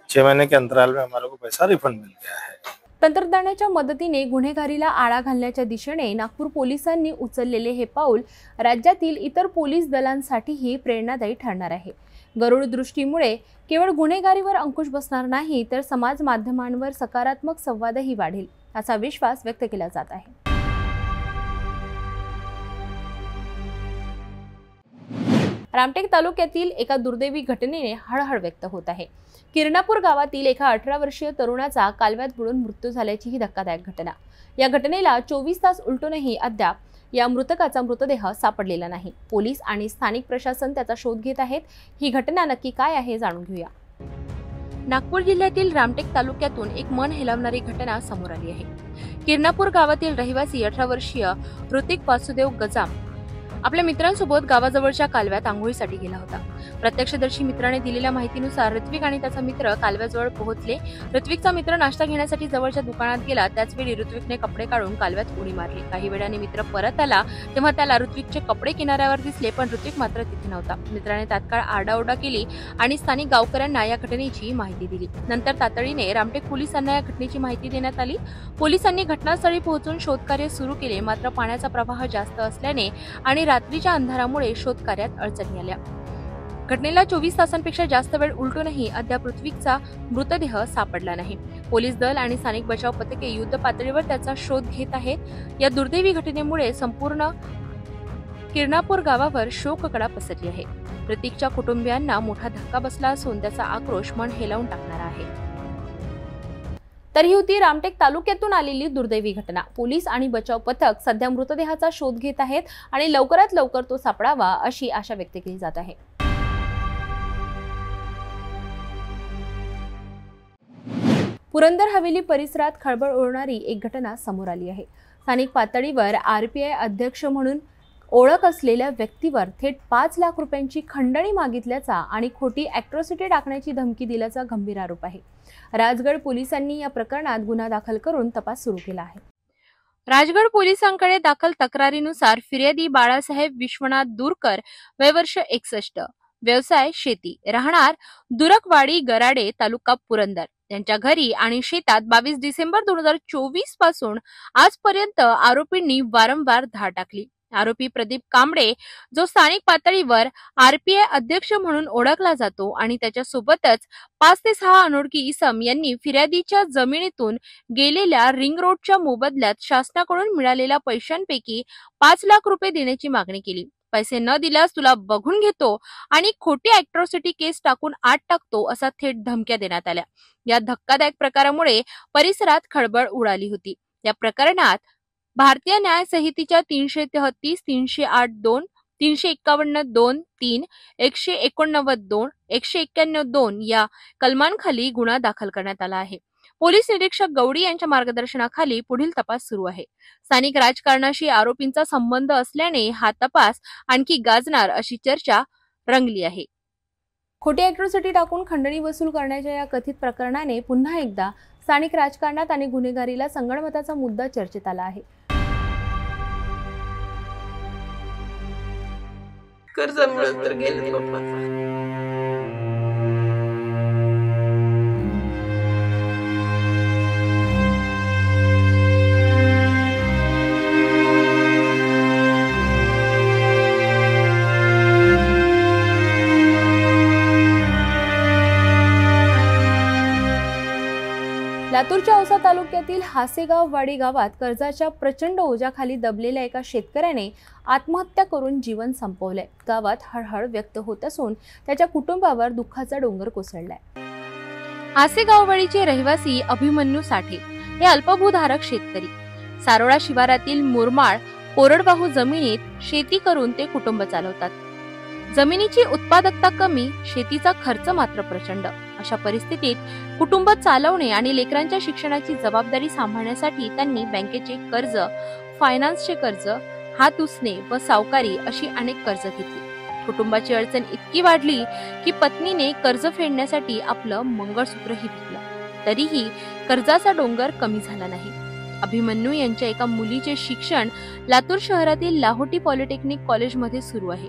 6 महीने के अंतराल में हमारे को पैसा रिफंड मिल गया है। तंत्रज्ञानाच्या मदतीने गुन्हेगारीला आळा घालण्याच्या दिशेने नागपूर पोलिसांनी उचललेले हे पाऊल राज्यातील इतर पोलीस दलांसाठीही प्रेरणादायी ठरणार आहे। गरुड दृष्टीमुळे केवळ गुन्हेगारीवर अंकुश बसणार नाही, तर समाज माध्यमांवर सकारात्मक संवादही वाढेल, असा विश्वास व्यक्त केला जात आहे। रामटेक तालुक्यातील एका दुर्दैवी घटनेने हळहळ व्यक्त होत आहे। किरणापूर गावातील एका 18 वर्षीय तरुणाचा कालव्यात बुडून मृत्यू झाल्याची ही धक्कादायक घटना। या घटनेला 24 तास उलटूनही अद्याप या मृतकाचा मृतदेह सापडलेला नाही। पोलीस आणि स्थानिक प्रशासन त्याचा शोध घेत आहेत। ही घटना नक्की काय आहे जाणून घेऊया। नागपूर जिल्ह्यातील रामटेक तालुक्यातून एक मन हेलावणारी घटना समोर आली आहे। किरणापूर गावातील रहिवासी 18 वर्षीय ऋतिक वासुदेव गजाम आपल्या मित्रांसोबत गावाजवळच्या कालव्यात आंघोळीसाठी गेला होता। प्रत्यक्षदर्शी मित्राने दिलेल्या माहितीनुसार ऋत्विक आणि त्याचा मित्र कालव्याजवळ पोहोचले। ऋत्विकचा मित्र नाश्ता घेण्यासाठी जवळच्या दुकानात गेला, त्याचवेळी ऋत्विकने कपडे काढून कालव्यात उडी मारली। काही वेळाने मित्र परत आला तेव्हा त्याला ऋत्विकचे कपडे किनाऱ्यावर दिसले, पण ऋत्विक मात्र तिथे नव्हता। मित्राने तात्काळ आरडाओरडा केली आणि स्थानिक गावकऱ्यांना या घटनेची माहिती दिली। नंतर तातडीने रामटेक पोलिसांना या घटनेची माहिती देण्यात आली। पोलिसांनी घटनास्थळी पोहोचून शोधकार्य सुरू केले, मात्र पाण्याचा प्रवाह जास्त असल्याने आणि रात्रीच्या अंधारामुळे शोधकार्यात अडचणी आल्या। घटनेला 24 तासांपेक्षा जास्त वेळ उलटूनही अद्याप ऋत्विकचा मृतदेह सापडला नाही। पोलीस दल आणि स्थानिक बचाव पथके युद्ध पातळीवर त्याचा शोध घेत आहेत। या दुर्दैवी घटनेमुळे संपूर्ण किरणापूर गावावर शोककळा पसरली आहे। ऋत्विकच्या कुटुंबियांना मोठा धक्का बसला असून त्याचा आक्रोश मन हेलावून टाकणारा आहे। तर ही होती रामटेक तालुक्यातून आलेली दुर्दैवी घटना। पोलीस आणि बचाव पथक सध्या मृतदेहाचा शोध घेत आहेत आणि लवकरात लवकर तो सापडावा अशी आशा व्यक्त केली जात आहे। पुरंदर हवेली परिसरात खळबळ उडवणारी एक घटना समोर आली आहे। स्थानिक पातळीवर आरपीआय अध्यक्ष म्हणून ओळख असलेल्या व्यक्तीवर थेट 5 लाख रुपयांची खंडणी मागितल्याचा आणि खोटी अॅट्रॉसिटी टाकण्याची धमकी दिल्याचा गंभीर आरोप आहे। राजगड पोलिसांनी या प्रकरणात गुन्हा दाखल करून तपास सुरू केला आहे। राजगड पोलिसांकडे दाखल तक्रारीनुसार फिर्यादी बाळासाहेब विश्वनाथ दूरकर, वय वर्ष 61, व्यवसाय शेती, राहणार दुरकवाडी गराडे, तालुका पुरंदर, त्यांच्या घरी आणि शेतात 22 डिसेंबर 2024 पासून आजपर्यंत आरोपींनी वारंवार धाड टाकली। आरोपी प्रदीप कांबळे, जो स्थानिक पातळीवर आरपीआय अध्यक्ष म्हणून ओळखला जातो, आणि त्याच्या सोबतच 5 ते 6 अनोळखी इसम यांनी फिर्यादीच्या जमिनीतून गेलेल्या रिंग रोडच्या मोबदल्यात शासनाकडून मिळालेल्या पैशांपैकी 5 लाख रुपये देण्याची मागणी केली। पैसे न दिल्यास तुला बघून घेतो आणि खोटी अॅट्रॉसिटी केस टाकून आत टाकतो असा थेट धमक्या देण्यात आल्या। या धक्कादायक प्रकारामुळे परिसरात खळबळ उडाली होती। या प्रकरणात भारतीय न्याय संहितेच्या 333, 308(2), 351(2)(3), 189(2), 191(2) या कलमांखाली गुन्हा दाखल करण्यात आला आहे। पोलीस निरीक्षक गौडी यांच्या मार्गदर्शनाखाली पुढील तपास सुरू आहे। स्थानिक राजकारणाशी आरोपींचा संबंध असल्याने हा तपास आणखी गाजणार अशी चर्चा रंगली आहे. खोटी ॲट्रॉसिटी टाकून खंडणी वसूल करण्याच्या या कथित प्रकरणाने पुन्हा एकदा स्थानिक राजकारणात आणि गुन्हेगारीला संगणमताचा मुद्दा चर्चेत आला आहे. कर्जामुळे तर गेले पप्पा. लातूरच्या औसा तालुक्यातील हासेगाव वाडी गावात कर्जाच्या प्रचंड ओझ्याखाली दबलेल्या एका शेतकऱ्याने आत्महत्या करून जीवन संपवलंय. गावात हळहळ व्यक्त होत असून त्याच्या कुटुंबावर दुःखाचा डोंगर कोसळलाय. हासेगाववाडीचे रहिवासी अभिमन्यू साठे हे अल्पभूधारक शेतकरी. सारोळा शिवारातील मुरमाळ कोरडवाहू जमिनीत शेती करून ते कुटुंब चालवतात. जमिनीची उत्पादकता कमी, शेतीचा खर्च मात्र प्रचंड. अशा परिस्थितीत कुटुंब चालवणे आणि लेकरांच्या शिक्षणाची जबाबदारी सांभाळण्यासाठी त्यांनी बँकेचे कर्ज, फायनान्सचे कर्ज, हात उसने व सावकारी अशी अनेक कर्ज घेतली. कुटुंबाची अडचण इतकी वाढली की पत्नीने कर्ज फेडण्यासाठी आपलं मंगळसूत्रही विकलं. तरीही कर्जाचा डोंगर कमी झाला नाही. अभिमन्यू यांच्या एका मुलीचे शिक्षण लातूर शहरातील लाहोटी पॉलिटेक्निक कॉलेजमध्ये सुरू आहे.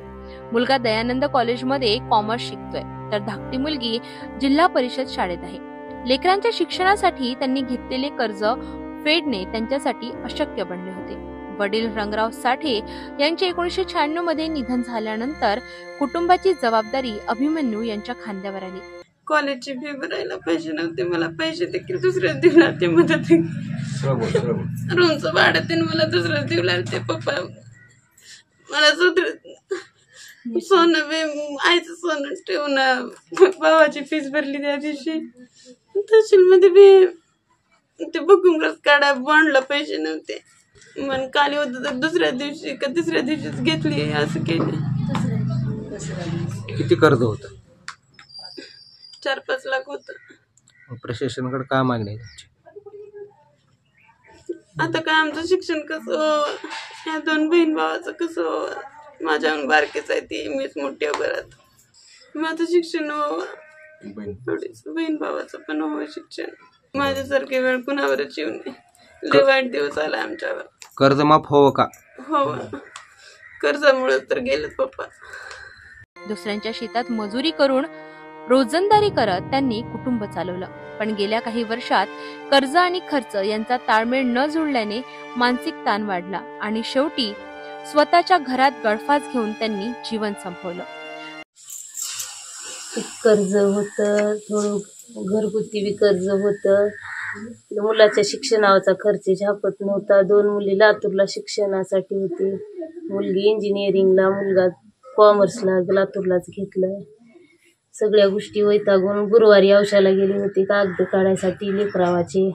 मुलगा दयानंद कॉलेजमध्ये कॉमर्स शिकतोय, तर धाकटी मुलगी जिल्हा परिषद शाळेत आहे. लेकरांच्या शिक्षणासाठी त्यांनी घेतलेले कर्ज फेडणे त्यांच्यासाठी अशक्य बनले होते. वडील रंगराव साठे यांचे 1996 मध्ये निधन झाल्यानंतर कुटुंबाची जबाबदारी अभिमन्यू यांच्या खांद्यावर आली. कॉलेजची फी भरायला पैसे नव्हते, मला पैसे देखील दुसऱ्याच दिवला ते मदत. रूमचं भाडं मला दुसऱ्याच दिवला ते पप्पा. मला सोनं आईचं सोनं ठेवून भावाची फीस भरली त्या दिवशी. तहसील मध्ये बी ते बुकिंग काढा बॉन्डला पैसे नव्हते. मन काली होत तर दुसऱ्या दिवशी का तिसऱ्या दिवशीच घेतली असं केलं. किती कर्ज होतं? 4-5 लाख होत. प्रशासनाकडे काय मागणी आहे? आता काय आमचं शिक्षण कसं, या 2 बहीण भावाचं कसं, माझ्याहून बारकेच आहे ती, मीच मोठी घरात. माझं शिक्षण थोडीच बहीण भावाचं पण हो शिक्षण. माझ्यासारखी वेळ कुणावरच येऊ नये. लय वाईट दिवस आला आमच्यावर. कर्ज माफ हो का? हो, कर्जामुळे तर गेलेत पप्पा. दुसऱ्यांच्या शेतात मजुरी करून रोजंदारी करत त्यांनी कुटुंब चालवलं. पण गेल्या काही वर्षात कर्ज आणि खर्च यांचा ताळमेळ न जुळल्याने मानसिक ताण वाढला आणि शेवटी स्वतःच्या घरात गळफास घेऊन त्यांनी जीवन संपवलं. कर्ज होतं, थोडं घरगुती बी कर्ज होतं. मुलाच्या शिक्षणाचा खर्च झापत नव्हता. 2 मुली लातूरला शिक्षणासाठी होते. मुलगी इंजिनिअरिंगला, मुलगा कॉमर्सला लातूरलाच घेतलं. सगळ्या गोष्टी वैतागून गुरुवारी औषधाला गेले होते कागद काढायसाठी लेकरावाचे.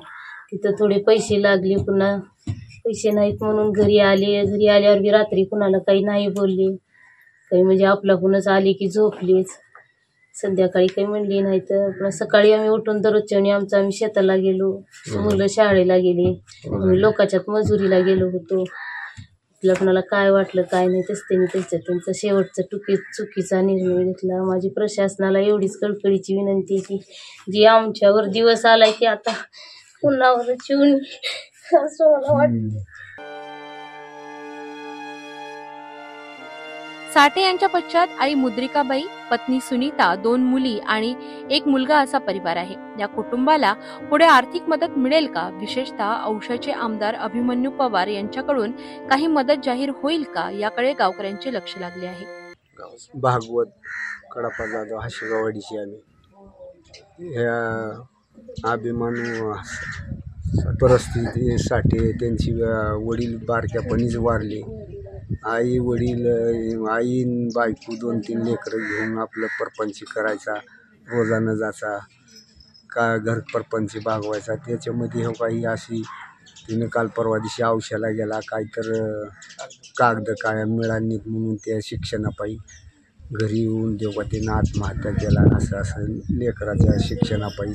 तिथं थोडे पैसे लागले, पुन्हा पैसे नाहीत म्हणून घरी आले. घरी आल्यावर बी रात्री कुणाला काही नाही बोलले, काही म्हणजे आपल्याकडूनच आले की झोपलेच. संध्याकाळी काही म्हणली नाही. तर पुन्हा सकाळी आम्ही उठून दररोजच्या आम्ही शेताला गेलो, मुलं शाळेला गेले, आम्ही लोकांच्यात मजुरीला गेलो होतो. तिला कुणाला काय वाटलं काय नाही तसं त्यांनी त्यांचा शेवटचा चुकीचा निर्णय घेतला. माझी प्रशासनाला एवढीच कळकळीची विनंती की जी आमच्यावर दिवस आलाय की आता कुणावरच येऊन असं मला वाटतं. साठे यांच्या पश्चात आई मुद्रिकाबाई, पत्नी सुनीता, 2 मुली आणि 1 मुलगा असा परिवार आहे. या कुटुंबाला पुढे आर्थिक मदत मिळेल का? विशेषतः औशाचे आमदार अभिमन्यू पवार यांच्याकडून काही मदत जाहीर होईल का, याकडे गावकऱ्यांचे लक्ष लागले आहे. भागवत कडापा जाधव हाशेगाववाडीची आम्ही. ह्या अभिमन्यू परिस्थितीसाठी त्यांची वडील बारक्यापणीच वारले. आई वडील आई बायको 2-3 लेकरं घेऊन आपलं परपंच करायचा, रोजानं जायचा, का घर परपंच भागवायचा. त्याच्यामध्ये हो काही अशी तिनं काल परवा दिवशी औषधाला गेला, काय तर कागद काय मिळालीत म्हणून त्या शिक्षणापायी घरी येऊन देवा तिनं आत्महत्या केला. असं लेकराच्या शिक्षणापायी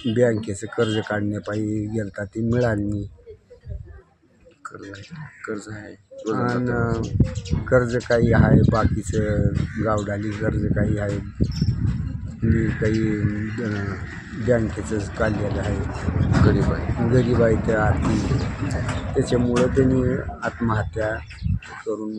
बँकेचं कर्ज काढण्यापायी गेलता, ती मिळाली. कर्ज आहे. आणि कर्ज काही आहे, बाकीचं गावडाली कर्ज काही आहे, काही बँकेचं काढलेलं आहे. गरीब आहे त्या आर्थिक, त्याच्यामुळं त्यांनी आत्महत्या करून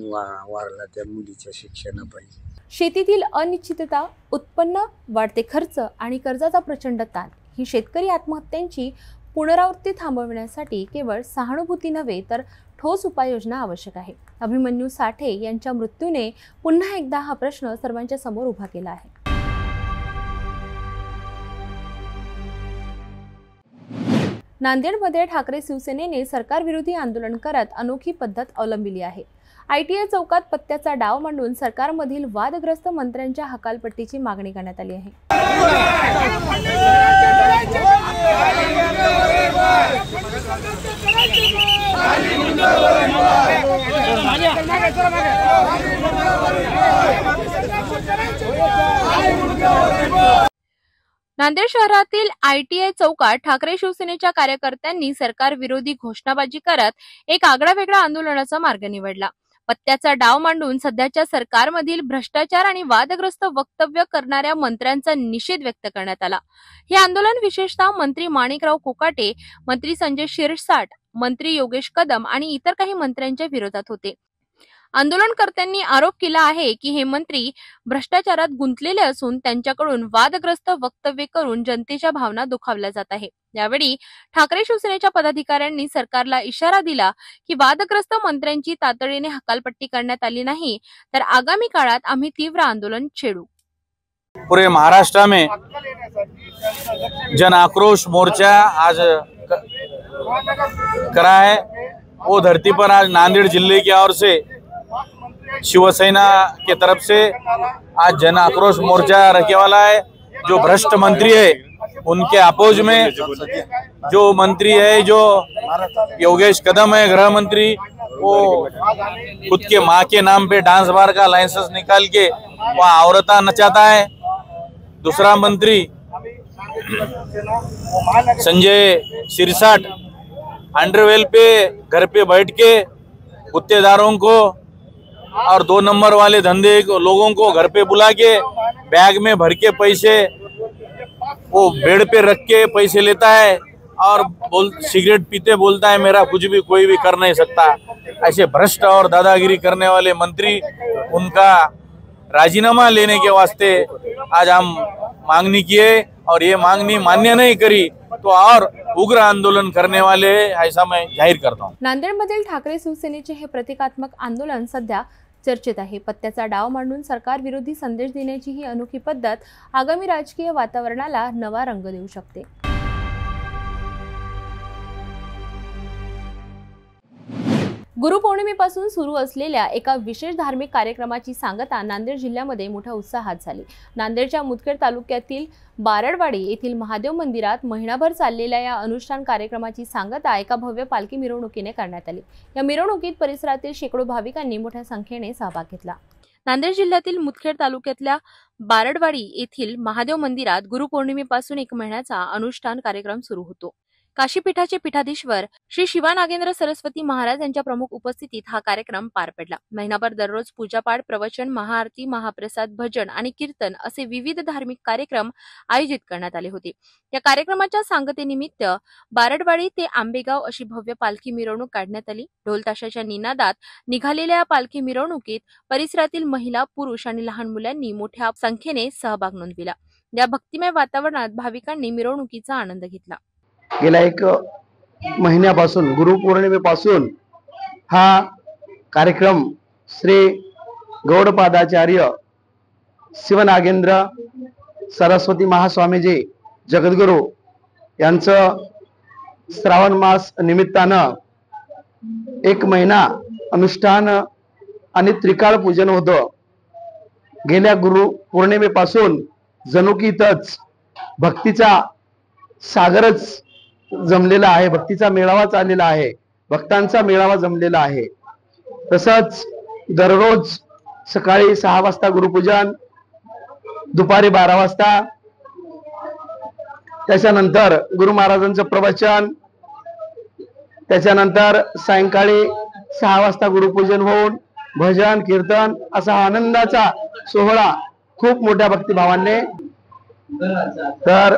वारला त्या मुलीच्या शिक्षणापायी. शेतीतील अनिश्चितता, उत्पन्न, वाढते खर्च आणि कर्जाचा प्रचंड ताण ही शेतकरी आत्महत्यांची पुनरावृत्ती थांबवण्यासाठी केवळ सहानुभूती नव्हे तर ठोस उपाययोजना आवश्यक आहे. अभिमन्यू साठे यांच्या मृत्यूने पुन्हा एकदा हा प्रश्न सर्वांच्या समोर उभा केला आहे. नांदेडमध्ये ठाकरे शिवसेनेने सरकारविरोधी आंदोलन करत अनोखी पद्धत अवलंबिली आहे. ITI चौकात पत्त्याचा डाव मांडून सरकारमधील वादग्रस्त मंत्र्यांच्या हकालपट्टीची मागणी करण्यात आली आहे. नांदेड शहरातील ITI चौकात ठाकरे शिवसेनेच्या कार्यकर्त्यांनी सरकार विरोधी घोषणाबाजी करत एक आगळावेगळा आंदोलनाचा मार्ग निवडला. पत्त्याचा डाव मांडून सध्याच्या सरकारमधील भ्रष्टाचार आणि वादग्रस्त वक्तव्य करणाऱ्या मंत्र्यांचा निषेध व्यक्त करण्यात आला. हे आंदोलन विशेषतः मंत्री माणिकराव कोकाटे, मंत्री संजय शिरसाट, मंत्री योगेश कदम आणि इतर काही मंत्र्यांच्या विरोधात होते. आंदोलनकर्त्यांनी आरोप केला आहे की हे मंत्री भ्रष्टाचारात गुंतलेले असून त्यांच्याकडून वादग्रस्त वक्तव्य करून जनतेच्या भावना दुखावल्या जात आहे. यावेळी ठाकरे शिवसेनेच्या पदाधिकाऱ्यांनी सरकारला इशारा दिला की वादग्रस्त मंत्र्यांची तातडीने हकालपट्टी करण्यात आली नाही तर आगामी काळात आम्ही तीव्र आंदोलन छेडू. पूरे महाराष्ट्र में जन आक्रोश मोर्चा आज करा है. वो धरती पर आज नांदेड़ जिले की ओर से शिवसेना के तरफ से आज जन आक्रोश मोर्चा रखने वाला है. जो भ्रष्ट मंत्री है उनके अपोज में जो मंत्री है, जो योगेश कदम है गृह मंत्री, वो खुद के माँ के नाम पे डांस बार का लाइसेंस निकाल के वह औरता नचाता है. दूसरा मंत्री संजय सिरसाट अंडरवेल पे घर पे बैठ के गुत्तेदारों को और 2 नंबर वाले धंधे लोगों को घर पे बुला के बैग में भर के पैसे वो बेड पे रख के पैसे लेता है और सिगरेट पीते बोलता है मेरा कुछ भी कोई भी कर नहीं सकता. ऐसे भ्रष्ट और दादागिरी करने वाले मंत्री, उनका राजीनामा लेने के वास्ते आज हम मांगनी किए और ये मांगनी मान्य नहीं करी तो और उग्र आंदोलन करने वाले ऐसा मैं जाहीर करता हूँ. नांदेडमधील ठाकरे शिवसेनेचे हे प्रतिकात्मक आंदोलन सध्या चर्चेत आहे. पत्त्याचा डाव मांडून सरकार विरोधी संदेश देण्याची ही अनोखी पद्धत आगामी राजकीय वातावरणाला नवा रंग देऊ शकते. गुरुपौर्णिमेपासून सुरू असलेल्या एका विशेष धार्मिक कार्यक्रमाची सांगता नांदेड जिल्ह्यामध्ये मोठ्या उत्साहात झाली. नांदेडच्या मुदखेड तालुक्यातील बारडवाडी येथील महादेव मंदिरात महिनाभर चाललेल्या या अनुष्ठान कार्यक्रमाची सांगता एका भव्य पालखी मिरवणुकीने करण्यात आली. या मिरवणुकीत परिसरातील शेकडो भाविकांनी मोठ्या संख्येने सहभाग घेतला. नांदेड जिल्ह्यातील मुदखेड तालुक्यातल्या बारडवाडी येथील महादेव मंदिरात गुरुपौर्णिमेपासून 1 महिन्याचा अनुष्ठान कार्यक्रम सुरू होतो. काशीपीठाचे पीठाधीश्वर श्री शिवानागेंद्र सरस्वती महाराज यांच्या प्रमुख उपस्थितीत हा कार्यक्रम पार पडला. महिनाभर दररोज पूजापाठ, प्रवचन, महाआरती, महाप्रसाद, भजन आणि कीर्तन असे विविध धार्मिक कार्यक्रम आयोजित करण्यात आले होते. या कार्यक्रमाच्या सांगतेनिमित्त बारडवाडी ते आंबेगाव अशी भव्य पालखी मिरवणूक काढण्यात आली. ढोल ताशाच्या निनादात निघालेल्या या पालखी मिरवणुकीत परिसरातील महिला, पुरुष आणि लहान मुलांनी मोठ्या संख्येने सहभाग नोंदविला. या भक्तिमय वातावरणात भाविकांनी मिरवणुकीचा आनंद घेतला. गेल्या 1 महिन्यापासून गुरुपौर्णिमेपासून हा कार्यक्रम श्री गौडपादाचार्य शिवनागेंद्र सरस्वती महास्वामीजी जगद्गुरु यांचं श्रावण मास निमित्तानं 1 महिना अनुष्ठान आणि त्रिकाळ पूजन होतं. गेल्या गुरुपौर्णिमेपासून जणू की इथंच भक्तीचा सागरच जमलेला आहे, भक्तीचा मेळावा चाललेला आहे, भक्तांचा मेळावा जमलेला आहे. तसंच दररोज सकाळी 6 वाजता गुरुपूजन, दुपारी 12 वाजता, त्याच्यानंतर गुरु महाराजांचं प्रवचन, त्याच्यानंतर सायंकाळी 6 वाजता गुरुपूजन होऊन भजन कीर्तन असा आनंदाचा सोहळा खूप मोठ्या भक्तिभावाने, तर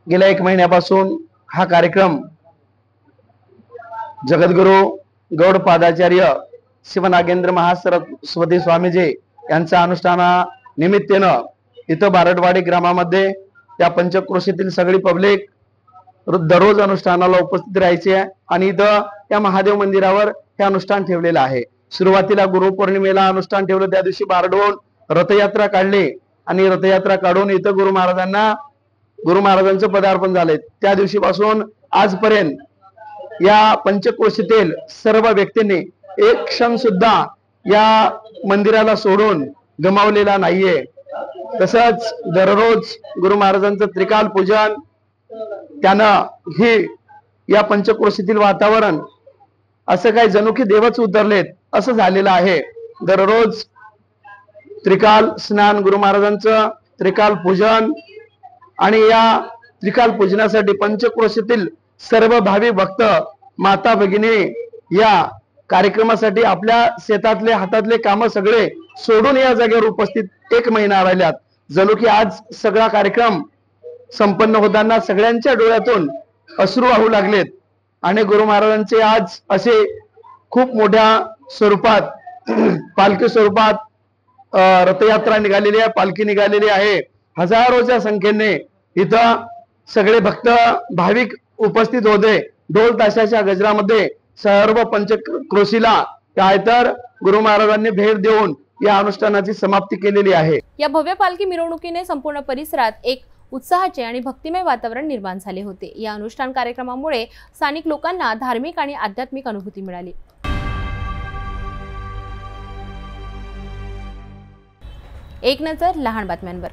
गेल्या 1 महिन्यापासून हा कार्यक्रम जगद्गुरु गौडपादाचार्य शिवनागेंद्र महासरस्वती स्वामीजी यांच्या अनुष्ठानानिमित्तानं इथं बारडवाडी ग्रामामध्ये या पंचक्रोशीतील सगळी पब्लिक दररोज अनुष्ठानाला उपस्थित राहायची आहे आणि इथं या महादेव मंदिरावर हे अनुष्ठान ठेवलेलं आहे। सुरुवातीला गुरुपौर्णिमेला अनुष्ठान ठेवलं, त्या दिवशी बारडवून रथयात्रा काढली आणि रथयात्रा काढून इथं गुरु महाराजांचं पदार्पण झाले। त्या दिवशीपासून आजपर्यंत या पंचक्रोशीतील सर्व व्यक्तींनी एक क्षण सुद्धा या मंदिराला सोडून गमावलेला नाहीये। तसंच दररोज गुरु महाराजांचं त्रिकाल पूजन, त्यानं ही या पंचक्रोशीतील वातावरण असं काही जणू की देवच उतरलेत असं झालेलं आहे। दररोज त्रिकाल स्नान, गुरु महाराजांचं त्रिकाल पूजन आणि या त्रिकाल पूजनासाठी पंचक्रोशीतील सर्व भावी भक्त माता भगिनी या कार्यक्रमासाठी आपल्या शेतातले हातातले काम सगळे सोडून या जागेवर उपस्थित 1 महिना राहिल्यात। जणू की आज सगळा कार्यक्रम संपन्न होताना सगळ्यांच्या डोळ्यातून अश्रू वाहू लागलेत आणि गुरु महाराजांचे आज असे खूप मोठ्या स्वरूपात पालखी स्वरूपात रथयात्रा निघालेली आहे, पालखी निघालेली आहे। हजारोच्या संख्येने इथं सगळे भक्त भाविक उपस्थित होते। ढोल ताशाच्या गजरामध्ये सर्व पंचक्रोशीला काय तर गुरु महाराजांनी भेट देऊन या अनुष्ठानाची समाप्ती केलेली आहे। या भव्य पालखी मिरवणुकीने संपूर्ण परिसरात एक उत्साहाचे आणि भक्तिमय वातावरण निर्माण झाले होते। या अनुष्ठान कार्यक्रमामुळे स्थानिक लोकांना धार्मिक आणि आध्यात्मिक अनुभूती मिळाली। एक नजर लहान बातम्यांवर।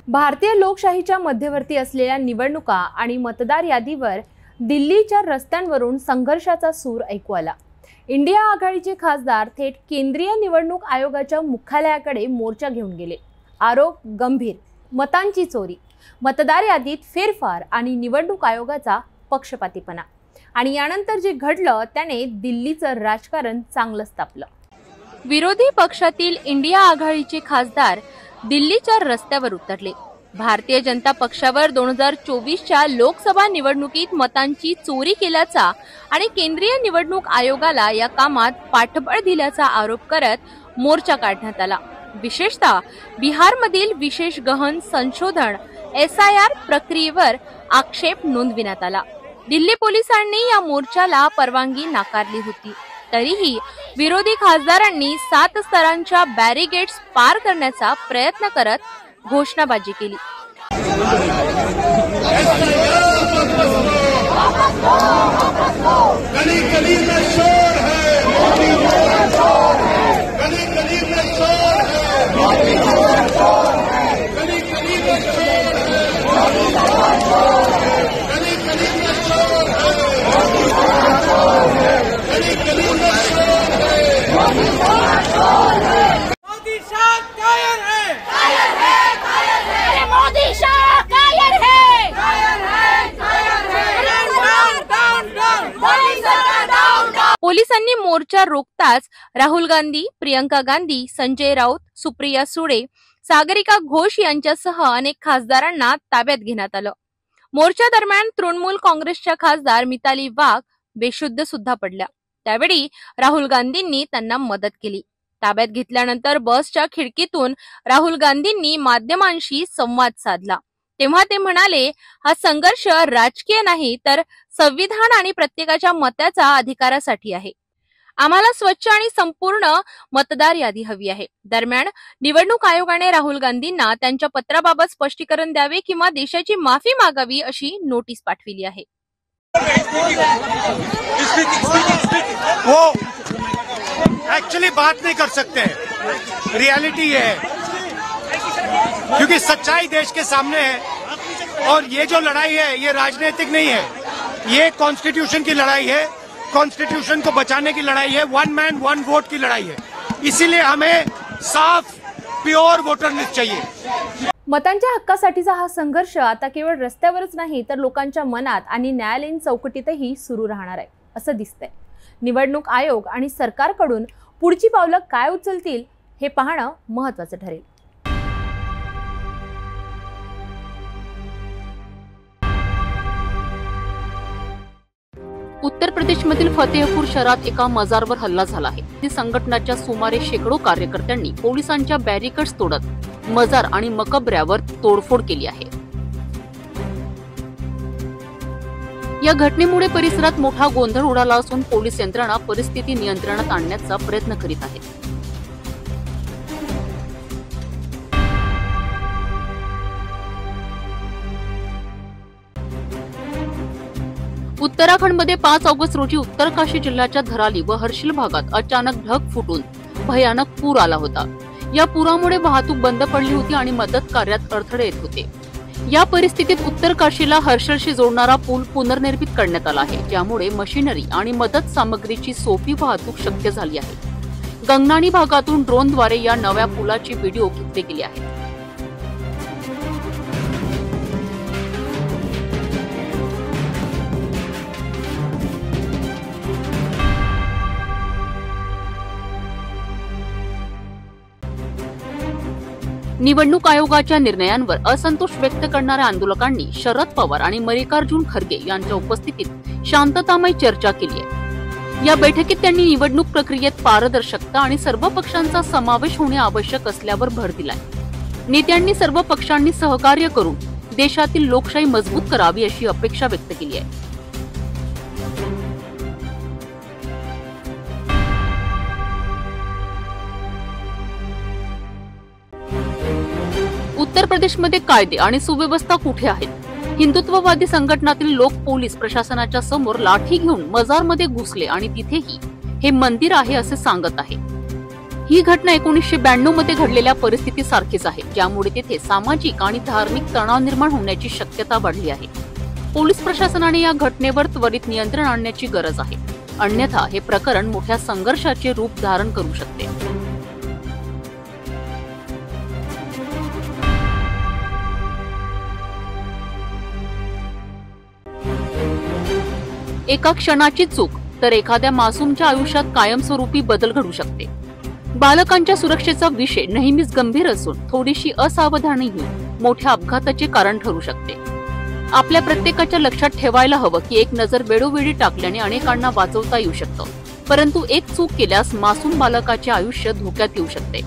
भारतीय लोकशाहीच्या मध्यवर्ती असलेल्या निवडणुका आणि मतदार यादीवर दिल्लीच्या रस्त्यांवरून संघर्षाचा सूर ऐकू आला। इंडिया आघाडीचे खासदार थेट केंद्रीय निवडणूक आयोगाच्या मुख्यालयाकडे मोर्चा घेऊन गेले। आरोप गंभीर, मतांची चोरी, मतदार यादीत फेरफार आणि निवडणूक आयोगाचा पक्षपातीपणा। आणि यानंतर जे घडलं त्याने दिल्लीचं राजकारण चांगलंच तापलं। विरोधी पक्षातील इंडिया आघाडीचे खासदार दिल्लीच्या रस्त्यावर उतरले। भारतीय जनता पक्षावर 2024च्या लोकसभा निवडणुकीत मतांची चोरी केल्याचा आणि केंद्रीय निवडणूक आयोगाला या कामात पाठबळ दिल्याचा आरोप करत मोर्चा काढण्यात आला। विशेषतः बिहारमधील विशेष गहन संशोधन SIR प्रक्रियेवर आक्षेप नोंदविण्यात आला। दिल्ली पोलिसांनी या मोर्चाला परवानगी नाकारली होती, तरीही विरोधी खासदारांनी 7 स्तरांच्या बॅरिगेड्स पार करण्याचा प्रयत्न करत घोषणाबाजी केली। पोलिसांनी मोर्चा रोखताच राहुल गांधी, प्रियंका गांधी, संजय राऊत, सुप्रिया सुळे, सागरिका घोष यांच्यासह अनेक खासदारांना ताब्यात घेण्यात आलं। मोर्चा दरम्यान तृणमूल काँग्रेसच्या खासदार मिताली वाघ बेशुद्ध सुद्धा पडल्या। त्यावेळी राहुल गांधींनी त्यांना मदत केली। ताब्यात घेतल्यानंतर बसच्या खिडकीतून राहुल गांधींनी माध्यमांशी संवाद साधला। तेव्हा ते म्हणाले, हा संघर्ष राजकीय नाही तर संविधान आणि प्रत्येकाच्या मताच्या अधिकारासाठी आहे। आम्हाला स्वच्छ आणि संपूर्ण मतदार यादी हवी आहे। दरम्यान निवडणूक आयोगाने राहुल गांधींना त्यांच्या पत्राबाबत स्पष्टीकरण द्यावे किंवा देशाची माफी मागावी अशी नोटीस पाठविली आहे। वो एक्चुअली बात नहीं कर सकते, रियलिटी ये है क्योंकि सच्चाई देश के सामने है और ये जो लड़ाई है ये राजनीतिक नहीं है, ये कॉन्स्टिट्यूशन की लड़ाई है, कॉन्स्टिट्यूशन को बचाने की लड़ाई है, 1 मैन 1 वोट की लड़ाई है। इसीलिए हमें साफ प्योर वोटर लिस्ट चाहिए। मतांच्या हक्कासाठीचा हा संघर्ष आता केवळ रस्त्यावरच नाही तर लोकांच्या मनात आणि न्यायालयीन चौकटीतही सुरू राहणार आहे। असं दिसतंय. निवडणूक आयोग आणि सरकारकडून पुढची पावलं काय उचलतील हे पाहणं महत्त्वाचं ठरेल. उत्तर प्रदेशमधील फतेहपूर शहरात एका मजारवर हल्ला झाला आहे. या संघटनाच्या सुमारे शेकडो कार्यकर्त्यांनी पोलिसांच्या बॅरिकेड्स तोडत मजार आणि मकबऱ्यावर तोडफोड केली आहे. या घटनेमुळे परिसरात मोठा गोंधळ उडाला असून पोलीस यंत्रणा परिस्थिती नियंत्रणात आणण्याचा प्रयत्न करीत आहे. उत्तराखंडमध्ये 5 ऑगस्ट रोजी उत्तरकाशी जिल्ह्याच्या धराली व हर्षिल भागात अचानक ढग फुटून भयानक पूर आला होता. या पुरामुळे वाहतूक बंद पडली होती आणि मदत कार्यात अडथळे येत होते. या परिस्थितीत उत्तरकाशीला हर्षलशी जोडणारा पूल पुनर्निर्मित करण्यात आला आहे, ज्यामुळे मशिनरी आणि मदत सामग्रीची सोपी वाहतूक शक्य झाली आहे. गंगनाणी भागातून ड्रोनद्वारे या नव्या पुलाची व्हिडिओ घेतले गेले आहे. निवडणूक आयोगाच्या निर्णयांवर असंतोष व्यक्त करणाऱ्या आंदोलकांनी शरद पवार आणि मल्लिकार्जुन खरगे यांच्या उपस्थितीत शांततामय चर्चा केली आहे. या बैठकीत त्यांनी निवडणूक प्रक्रियेत पारदर्शकता आणि सर्व पक्षांचा समावेश होणे आवश्यक असल्यावर भर दिलाय. नेत्यांनी सर्व पक्षांनी सहकार्य करून देशातील लोकशाही मजबूत करावी अशी अपेक्षा व्यक्त केली आहे. उत्तर प्रदेशमध्ये कायदे आणि सुव्यवस्था कुठे आहेत? हिंदुत्ववादी संघटनातील लोक पोलीस प्रशासनाच्या समोर लाठी घेऊन मजारमध्ये घुसले आणि तिथेही हे मंदिर आहे असे सांगत आहे. ही घटना 1992 मध्ये घडलेल्या परिस्थितीसारखीच आहे, ज्यामुळे तिथे सामाजिक आणि धार्मिक तणाव निर्माण होण्याची शक्यता वाढली आहे. पोलीस प्रशासनाने या घटनेवर त्वरित नियंत्रण आणण्याची गरज आहे, अन्यथा हे प्रकरण मोठ्या संघर्षाचे रूप धारण करू शकते. एका क्षणाची चूक तर एखाद्या मासूमच्या आयुष्यात कायमस्वरूपी बदल घडू शकते. बालकांच्या सुरक्षेचा विषय नेहमीच गंभीर असून थोडीशी असावधानीही मोठ्या अपघाताचे कारण ठरू शकते. आपल्या प्रत्येकाच्या लक्षात ठेवायला हवं की एक नजर वेळोवेळी टाकल्याने अनेकांना वाचवता येऊ शकतं, परंतु एक चूक केल्यास मासूम बालकाचे आयुष्य धोक्यात येऊ शकते.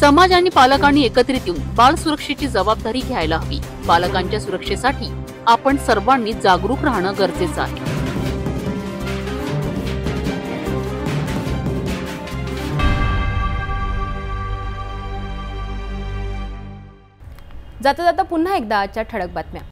समाज आणि पालकांनी एकत्रित येऊन बाल सुरक्षेची जबाबदारी घ्यायला हवी. बालकांच्या सुरक्षेसाठी आपण सर्वांनी जागरूक राहणं गरजेचं आहे. जाता जाता पुन्हा एकदा आजच्या ठळक बातम्या.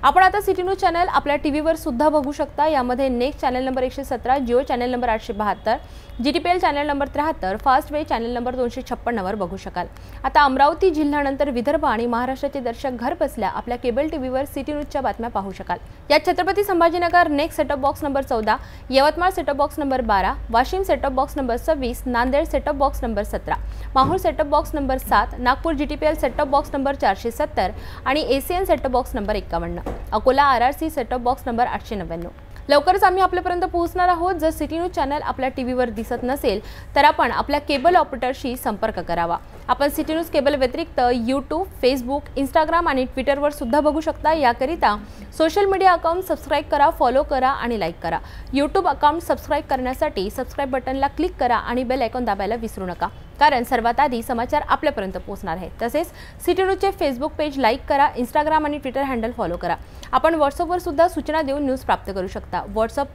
आपण आता सिटी न्यूज चॅनल आपल्या टीव्हीवर सुद्धा बघू शकता. यामध्ये next channel number 117, Jio channel number 872, GTPL channel number 73, fast way channel number 256 वर बघू शकाल. आता अमरावती जिल्ह्यानंतर विदर्भ आणि महाराष्ट्राचे दर्शक घर बसल्या आपल्या केबल टीव्हीवर सिटी न्यूजच्या बातम्या पाहू शकाल. यात Chhatrapati Sambhajinagar next setup box number 14, Yavatmal setup box number 12, Washim setup box number 26, Nanded setup box number 17, Mahur setup box number 7, Nagpur GTPL setup box number 470 आणि ACN setup box number 51, Akola RRC setup box number 899. लवकरच आम्ही आपल्यापर्यंत पोहोचणार आहोत. जर सिटी न्यूज चॅनल आपल्या टीव्हीवर दिसत नसेल तर आपण आपल्या केबल ऑपरेटरशी संपर्क करावा. आपण सिटी न्यूज केबल व्यतिरिक्त YouTube, Facebook, Instagram आणि ट्विटरवर सुद्धा बघू शकता. याकरिता सोशल मीडिया अकाउंट सबस्क्राईब करा, फॉलो करा आणि लाईक करा. YouTube अकाउंट सबस्क्राईब करण्यासाठी सबस्क्राईब बटनला क्लिक करा आणि बेल आयकॉन दाबायला विसरू नका, कारण सर्वात आधी समाचार आपल्यापर्यंत पोहोचणार आहे. तसेच सिटी न्यूजचे फेसबुक पेज लाईक करा, Instagram आणि ट्विटर हँडल फॉलो करा. आपण व्हॉट्सअपवर सुद्धा सूचना देऊन न्यूज प्राप्त करू शकता. व्हॉट्सअप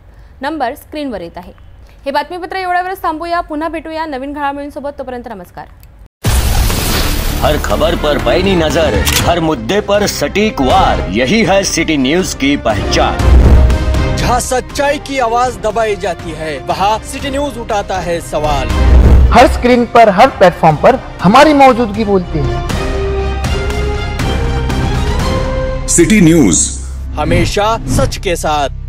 नंबर स्क्रीनवर येत आहे. हे बातमीपत्र एवढ्या वेळेस थांबूया. पुन्हा भेटूया नवीन घडामोडींसोबत. तोपर्यंत नमस्कार. हर खबर पर पैनी नजर, हर मुद्दे पर सटीक वार, यही है सिटी न्यूज की पहचान. जहाँ सच्चाई की आवाज दबाई जाती है, वहाँ सिटी न्यूज उठाता है सवाल. हर स्क्रीन पर, हर प्लेटफॉर्म पर हमारी मौजूदगी बोलती है. सिटी न्यूज, हमेशा सच के साथ।